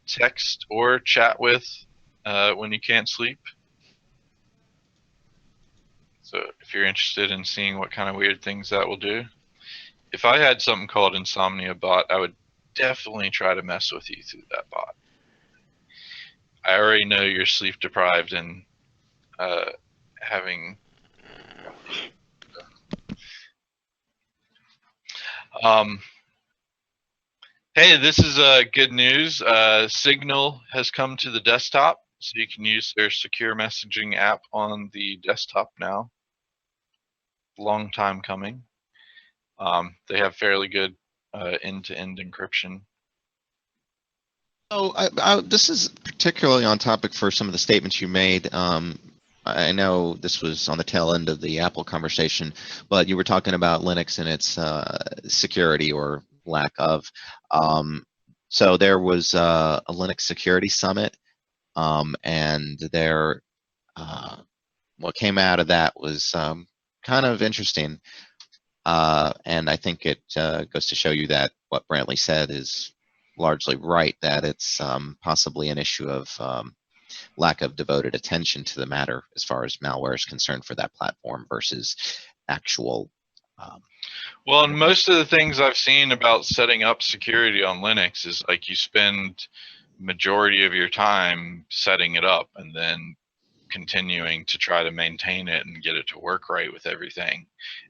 text or chat with when you can't sleep. So if you're interested in seeing what kind of weird things that will do. If I had something called Insomnia Bot, I would definitely try to mess with you through that bot. I already know you're sleep deprived and having hey, this is good news. Signal has come to the desktop, so you can use their secure messaging app on the desktop now. Long time coming. They have fairly good end-to-end encryption. So this is particularly on topic for some of the statements you made. I know this was on the tail end of the Apple conversation, but you were talking about Linux and its security or lack of. So there was a Linux Security Summit, and there, what came out of that was kind of interesting. And I think it goes to show you that what Brantley said is largely right, that it's possibly an issue of lack of devoted attention to the matter as far as malware is concerned for that platform versus actual. Well, and most of the things I've seen about setting up security on Linux is like you spend majority of your time setting it up and then continuing to try to maintain it and get it to work right with everything.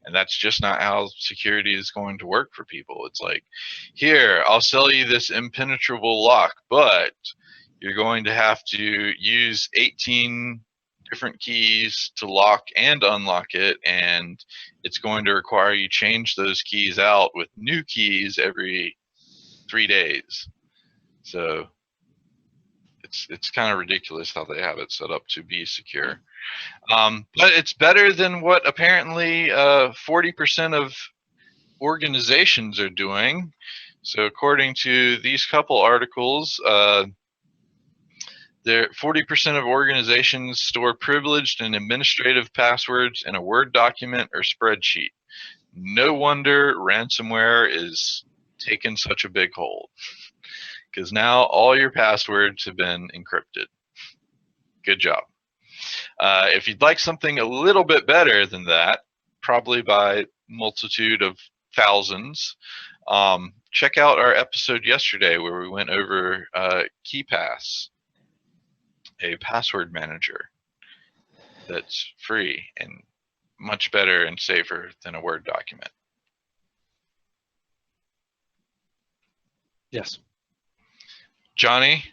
And that's just not how security is going to work for people. It's like, here, I'll sell you this impenetrable lock, but you're going to have to use 18 different keys to lock and unlock it, and it's going to require you change those keys out with new keys every 3 days. So it's kind of ridiculous how they have it set up to be secure. But it's better than what apparently 40% of organizations are doing. So according to these couple articles, 40% of organizations store privileged and administrative passwords in a Word document or spreadsheet. No wonder ransomware is taking such a big hold, because now all your passwords have been encrypted. Good job. If you'd like something a little bit better than that, probably by multitude of thousands, check out our episode yesterday where we went over KeePass, a password manager that's free and much better and safer than a Word document. Yes. Johnny,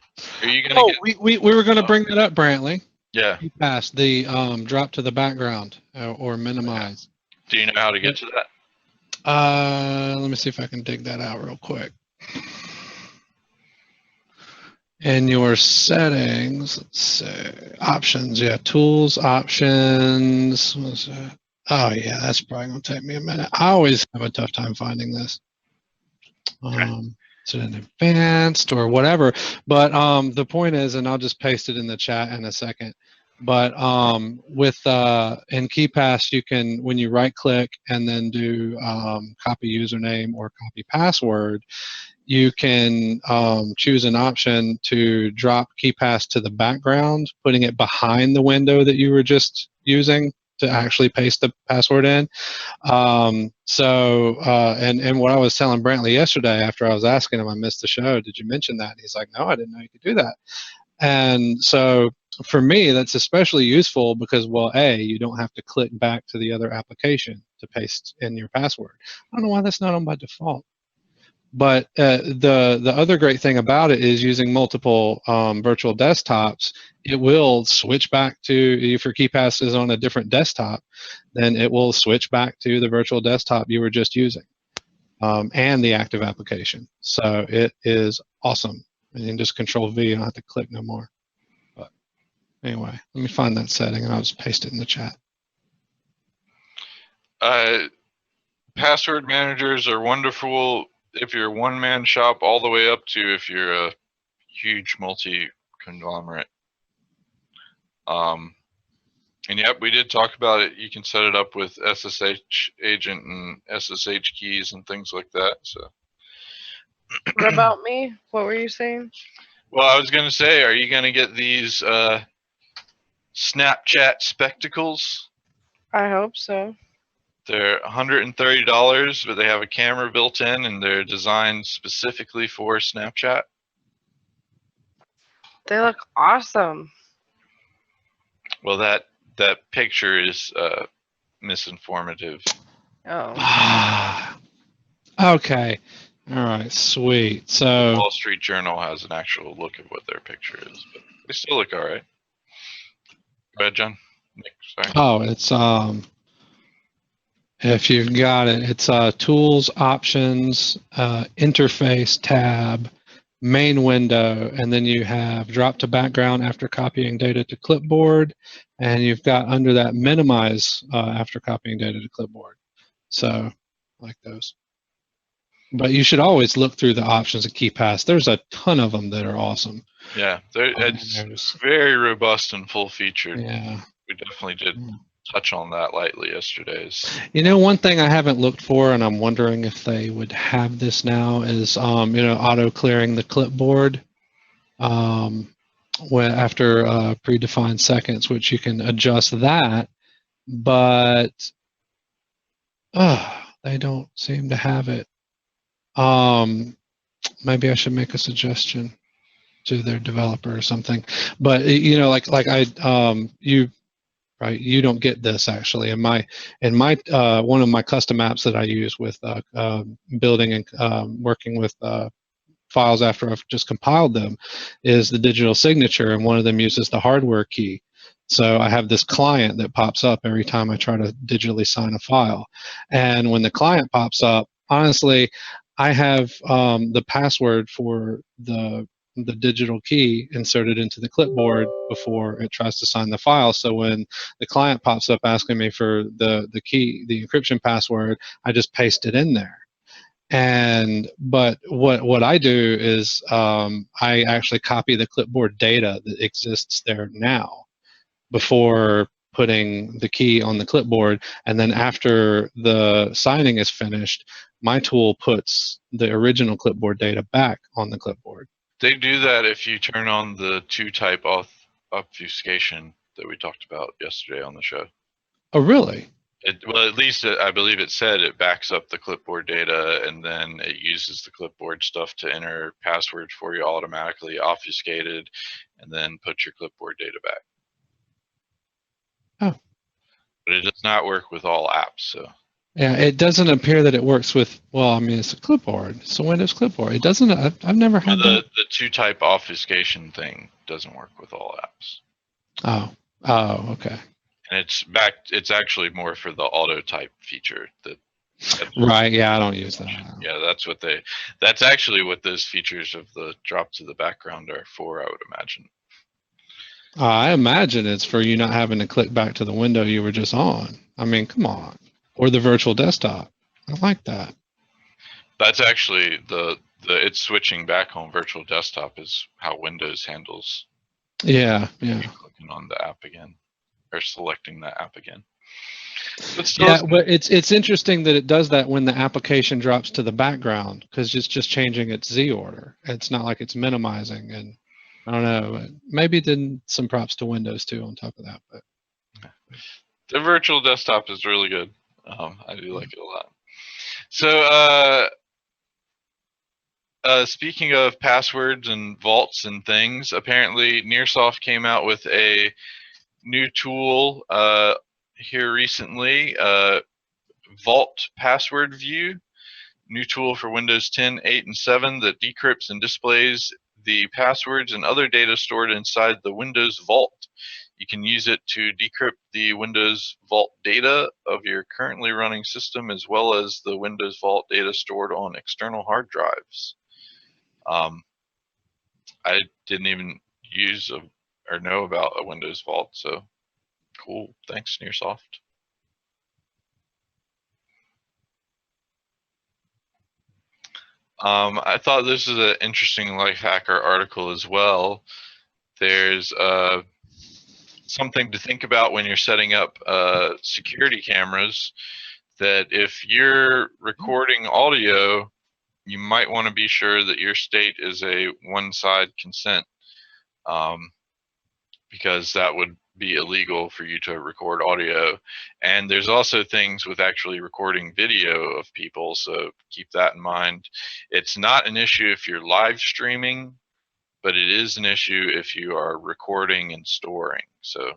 are you going to get... we were going to bring that up, Brantley. Yeah. KeePass, the drop to the background or minimize. Do you know how to get to that? Let me see if I can dig that out real quick. In your settings, let's say options, yeah, tools, options. What's that? Oh yeah, that's probably gonna take me a minute. I always have a tough time finding this. It's in advanced or whatever. But the point is, and I'll just paste it in the chat in a second. But with in KeePass, you can, when you right click and then do copy username or copy password, you can choose an option to drop KeePass to the background, putting it behind the window that you were just using to actually paste the password in. And what I was telling Brantley yesterday after I was asking him, I missed the show, did you mention that? And he's like, no, I didn't know you could do that. And so for me, that's especially useful because, well, A, you don't have to click back to the other application to paste in your password. I don't know why that's not on by default. But the other great thing about it is using multiple virtual desktops, it will switch back to, if your KeePass is on a different desktop, then it will switch back to the virtual desktop you were just using and the active application. So it is awesome. And you can just Control V, you don't have to click no more. But anyway, let me find that setting and I'll just paste it in the chat. Password managers are wonderful if you're a one-man shop, all the way up to if you're a huge multi-conglomerate. And yep, we did talk about it. You can set it up with SSH agent and SSH keys and things like that. So. What about me? What were you saying? Well, I was going to say, are you going to get these Snapchat spectacles? I hope so. They're $130, but they have a camera built in, and they're designed specifically for Snapchat. They look awesome. Well, that picture is misinformative. Oh. Okay. All right. Sweet. So the Wall Street Journal has an actual look at what their picture is, but they still look all right. Go ahead, John. Nick, sorry. Oh, it's if you've got it, it's Tools, Options, Interface tab, Main Window, and then you have Drop to Background after copying data to clipboard, and you've got under that Minimize after copying data to clipboard. So, like those. But you should always look through the options of KeePass. There's a ton of them that are awesome. Yeah, it's very robust and full-featured. Yeah. We definitely did touch on that lightly yesterday. You know, one thing I haven't looked for, and I'm wondering if they would have this now, is auto clearing the clipboard after predefined seconds, which you can adjust that, but they don't seem to have it. Maybe I should make a suggestion to their developer or something. But you don't get this actually. In my one of my custom apps that I use with building and working with files after I've just compiled them is the digital signature, and one of them uses the hardware key. So I have this client that pops up every time I try to digitally sign a file, and when the client pops up, honestly, I have the password for the digital key inserted into the clipboard before it tries to sign the file. So when the client pops up asking me for the key, the encryption password, I just paste it in there. But what I do is I actually copy the clipboard data that exists there now before putting the key on the clipboard, and then after the signing is finished, my tool puts the original clipboard data back on the clipboard. They do that if you turn on the two-type obfuscation that we talked about yesterday on the show. Oh, really? Well, at least I believe it said it backs up the clipboard data, and then it uses the clipboard stuff to enter passwords for you automatically, obfuscated, and then put your clipboard data back. Oh. But it does not work with all apps. So. Yeah, it doesn't appear that it works with. Well, I mean, it's a clipboard. It's a Windows clipboard. It doesn't. I've never had that. The two-type obfuscation thing doesn't work with all apps. Oh, okay. And it's actually more for the auto type feature right. Yeah, I don't use that. Yeah, that's actually what those features of the drop to the background are for, I would imagine. I imagine it's for you not having to click back to the window you were just on. I mean, come on. Or the virtual desktop. I like that. That's actually it's switching back on virtual desktop is how Windows handles. Yeah. Clicking on the app again. Or selecting that app again. But it's interesting that it does that when the application drops to the background, because it's just changing its Z order. It's not like it's minimizing, and I don't know. Maybe did some props to Windows too on top of that. But the virtual desktop is really good. I do like it a lot. So speaking of passwords and vaults and things, apparently Nearsoft came out with a new tool here recently, Vault Password View, new tool for Windows 10, 8, and 7 that decrypts and displays the passwords and other data stored inside the Windows Vault. You can use it to decrypt the Windows Vault data of your currently running system, as well as the Windows Vault data stored on external hard drives. I didn't even use or know about a Windows Vault, so cool. Thanks, Nearsoft. I thought this is an interesting Lifehacker article as well. There's something to think about when you're setting up security cameras, that if you're recording audio, you might want to be sure that your state is a one-side consent, because that would be illegal for you to record audio. And there's also things with actually recording video of people, so keep that in mind. It's not an issue if you're live streaming, but it is an issue if you are recording and storing. So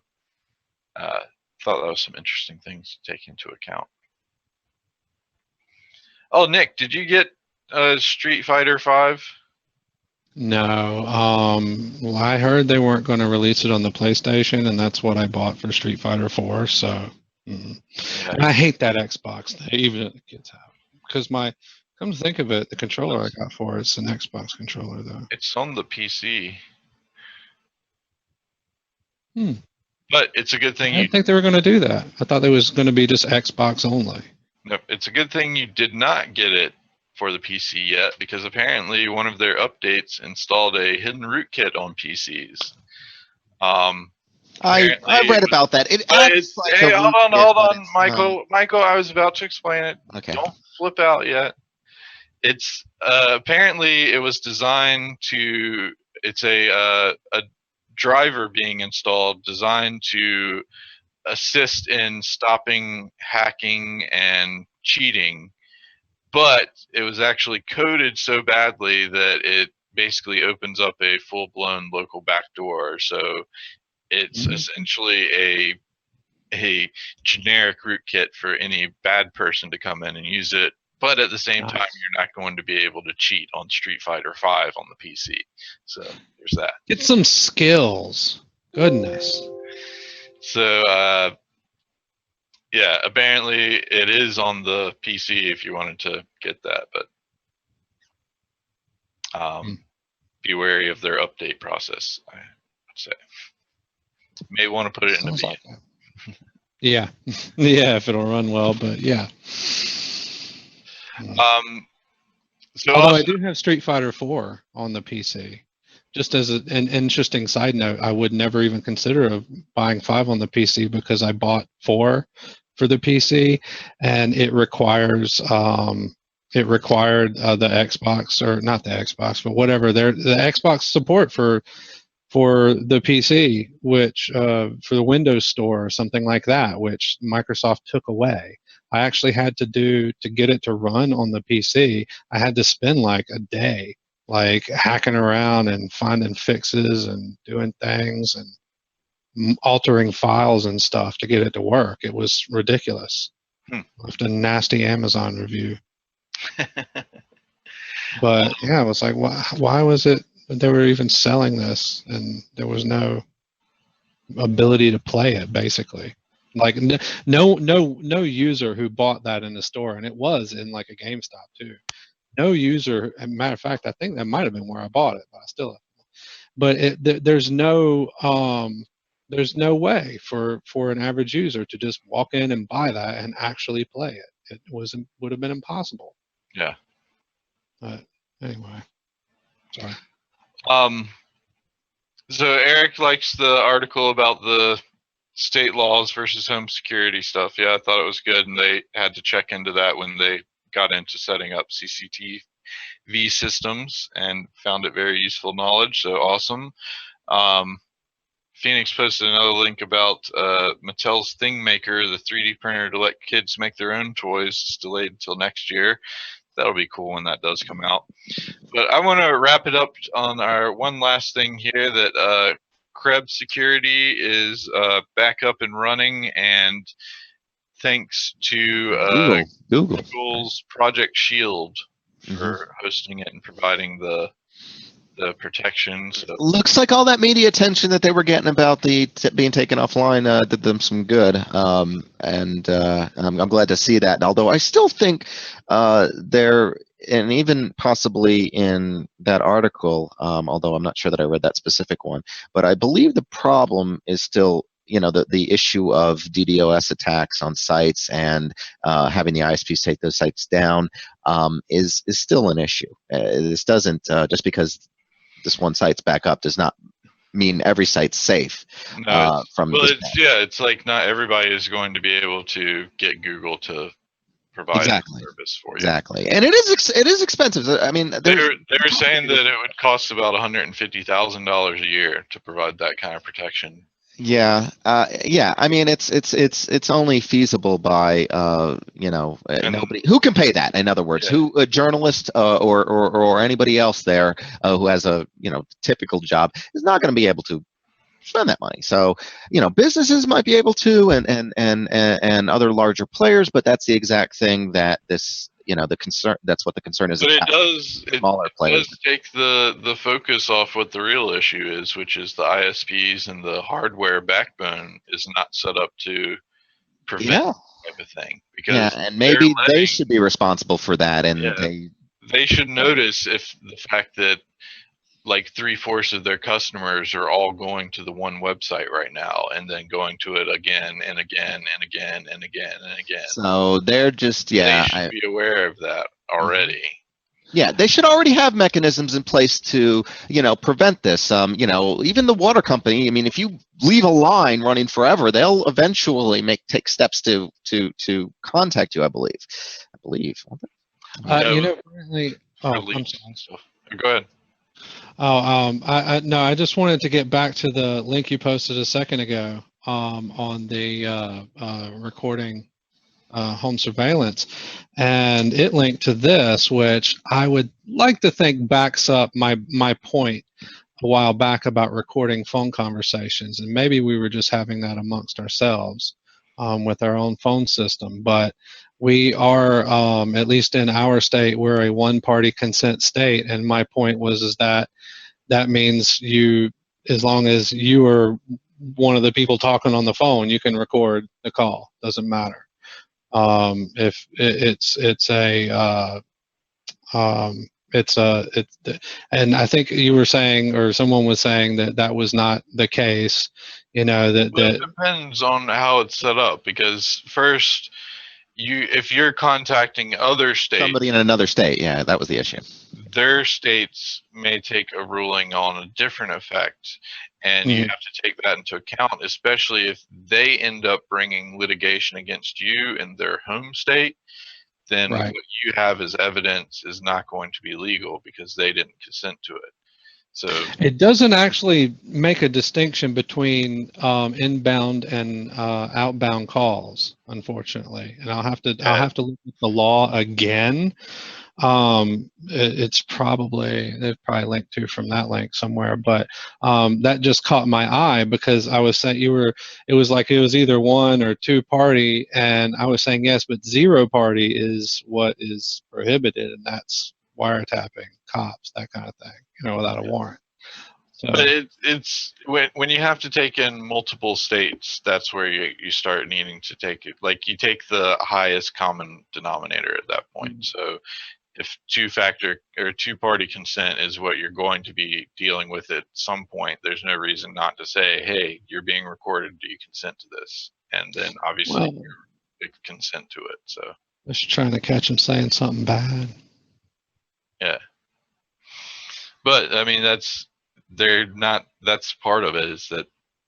thought that was some interesting things to take into account. Oh, Nick, did you get Street Fighter 5? No. Well, I heard they weren't going to release it on the PlayStation, and that's what I bought for Street Fighter 4. So, and I hate that Xbox thing, even if the kids have, because come to think of it, the controller I got for it's an Xbox controller though. It's on the PC. But it's a good thing. I didn't think they were going to do that. I thought it was going to be just Xbox only. No, it's a good thing you did not get it for the PC yet, because apparently one of their updates installed a hidden rootkit on PCs. I read about that. Hey, hold on, Michael. Michael, I was about to explain it. Okay. Don't flip out yet. It's apparently it was designed to. It's a driver being installed designed to assist in stopping hacking and cheating, but it was actually coded so badly that it basically opens up a full-blown local backdoor. So it's essentially a generic rootkit for any bad person to come in and use it, but at the same time, you're not going to be able to cheat on Street Fighter 5 on the PC. So there's that. Get some skills. Goodness. So yeah, apparently it is on the PC if you wanted to get that, but be wary of their update process, I would say. You may want to put it in a beta. Like yeah. Yeah, if it'll run well, but yeah. So although I do have Street Fighter 4 on the PC. Just as an interesting side note, I would never even consider buying 5 on the PC because I bought 4 for the PC, and it required the Xbox, or not the Xbox, but whatever the Xbox support for the PC, which for the Windows Store or something like that, which Microsoft took away. I actually had to get it to run on the PC. I had to spend like a day, like hacking around and finding fixes and doing things and altering files and stuff to get it to work. It was ridiculous. Left a nasty Amazon review. But yeah, it was like, why was it they were even selling this and there was no ability to play it, basically? Like no user who bought that in the store, and it was in like a GameStop too. No user, as a matter of fact, I think that might have been where I bought it, but I still, but there's no way for an average user to just walk in and buy that and actually play it. It would have been impossible. Yeah. But anyway, sorry. So Eric likes the article about the state laws versus home security stuff. Yeah, I thought it was good, and they had to check into that when they got into setting up CCTV systems and found it very useful knowledge. So awesome. Phoenix posted another link about Mattel's ThingMaker, the 3D printer to let kids make their own toys. It's delayed until next year. That'll be cool when that does come out. But I want to wrap it up on our one last thing here, that Krebs Security is back up and running, and thanks to Google's Project Shield for hosting it and providing the protections. Looks like all that media attention that they were getting about the being taken offline did them some good, and I'm glad to see that. Although I still think they're, and even possibly in that article, although I'm not sure that I read that specific one, but I believe the problem is still, the issue of DDoS attacks on sites and having the ISPs take those sites down is still an issue. This doesn't, just because this one site's back up does not mean every site's safe. No, it's like not everybody is going to be able to get Google to provide service for you. Exactly, and it is expensive. I mean, they were saying that it would cost about $150,000 a year to provide that kind of protection. Yeah, I mean, it's only feasible by nobody who can pay that. In other words, a journalist or anybody else there who has a typical job is not going to be able to spend that money. So businesses might be able to, and other larger players, but that's the exact thing that this. The concern. That's what the concern is. But it does take the focus off what the real issue is, which is the ISPs and the hardware backbone is not set up to prevent that type of thing. Because and maybe they should be responsible for that, and they should notice if the fact that like 3/4 of their customers are all going to the one website right now, and then going to it again and again and again and again and again. So they're just they should be aware of that already. Yeah, they should already have mechanisms in place to prevent this. Even the water company. I mean, if you leave a line running forever, they'll eventually take steps to contact you. I believe. Apparently. I'm sorry. Go ahead. I just wanted to get back to the link you posted a second ago on the recording home surveillance, and it linked to this, which I would like to think backs up my point a while back about recording phone conversations, and maybe we were just having that amongst ourselves with our own phone system, but we are, at least in our state, we're a one-party consent state, and my point was that means as long as you are one of the people talking on the phone, you can record the call. Doesn't matter. If and I think you were saying, or someone was saying that was not the case. It depends on how it's set up, because first, if you're contacting other states, somebody in another state, yeah, that was the issue. Their states may take a ruling on a different effect, and you have to take that into account, especially if they end up bringing litigation against you in their home state. Then what you have as evidence is not going to be legal because they didn't consent to it. So it doesn't actually make a distinction between inbound and outbound calls, unfortunately. And I'll have to look at the law again. It's probably, they've probably linked to from that link somewhere, but that just caught my eye because I was saying it was like it was either one or two party, and I was saying yes, but zero party is what is prohibited, and that's wiretapping cops, that kind of thing, without a warrant. So. But it's when you have to take in multiple states, that's where you start needing to take it. Like you take the highest common denominator at that point. So if two-factor or two-party consent is what you're going to be dealing with at some point, there's no reason not to say, hey, you're being recorded. Do you consent to this? And then obviously you consent to it. So just trying to catch them saying something bad. Yeah. But I mean, that's part of it, is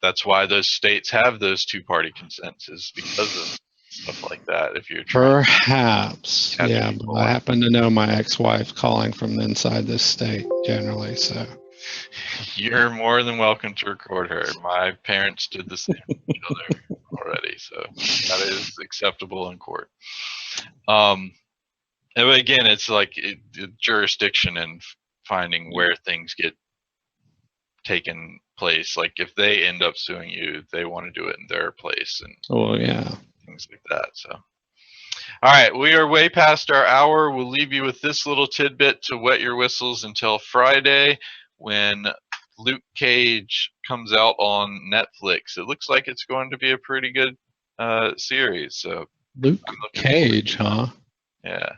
that's why those states have those two-party consents, is because of stuff like that. If you're perhaps, yeah, but I happen to know my ex-wife calling from inside this state generally, so you're more than welcome to record her. My parents did the same with each other already, so that is acceptable in court. But again, it's like jurisdiction and finding where things get taken place. Like if they end up suing you, they want to do it in their place and things like that. So all right, we are way past our hour. We'll leave you with this little tidbit to wet your whistles until Friday when Luke Cage comes out on Netflix. It looks like it's going to be a pretty good series. So Luke Cage, huh? Yeah.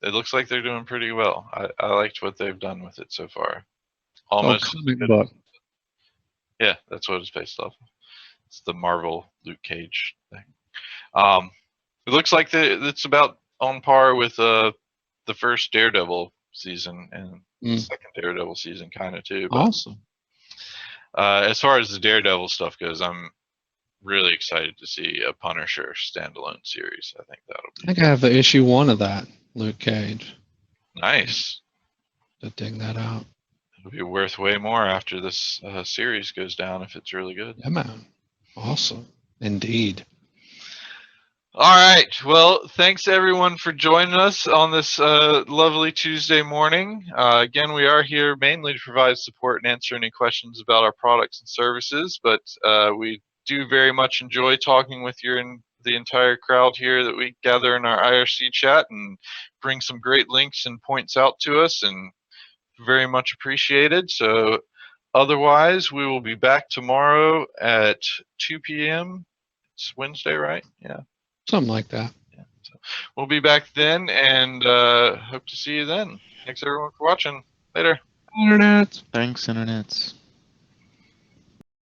It looks like they're doing pretty well. I liked what they've done with it so far. Almost comic book. Yeah, that's what it's based off of. It's the Marvel Luke Cage thing. It looks like it's about on par with the first Daredevil season and the second Daredevil season, kind of too. But, awesome. As far as the Daredevil stuff goes, I'm really excited to see a Punisher standalone series. I think that'll be. I think I have the issue 1 of that, Luke Cage. Nice. To dig that out. It'll be worth way more after this series goes down if it's really good. Yeah, man. Awesome. Indeed. All right. Well, thanks everyone for joining us on this lovely Tuesday morning. Again, we are here mainly to provide support and answer any questions about our products and services, but we do very much enjoy talking with you and the entire crowd here that we gather in our IRC chat and bring some great links and points out to us, and very much appreciated. So otherwise, we will be back tomorrow at 2 p.m. It's Wednesday, right? Yeah. Something like that. Yeah. So we'll be back then, and hope to see you then. Thanks everyone for watching. Later. Internet. Thanks, internets.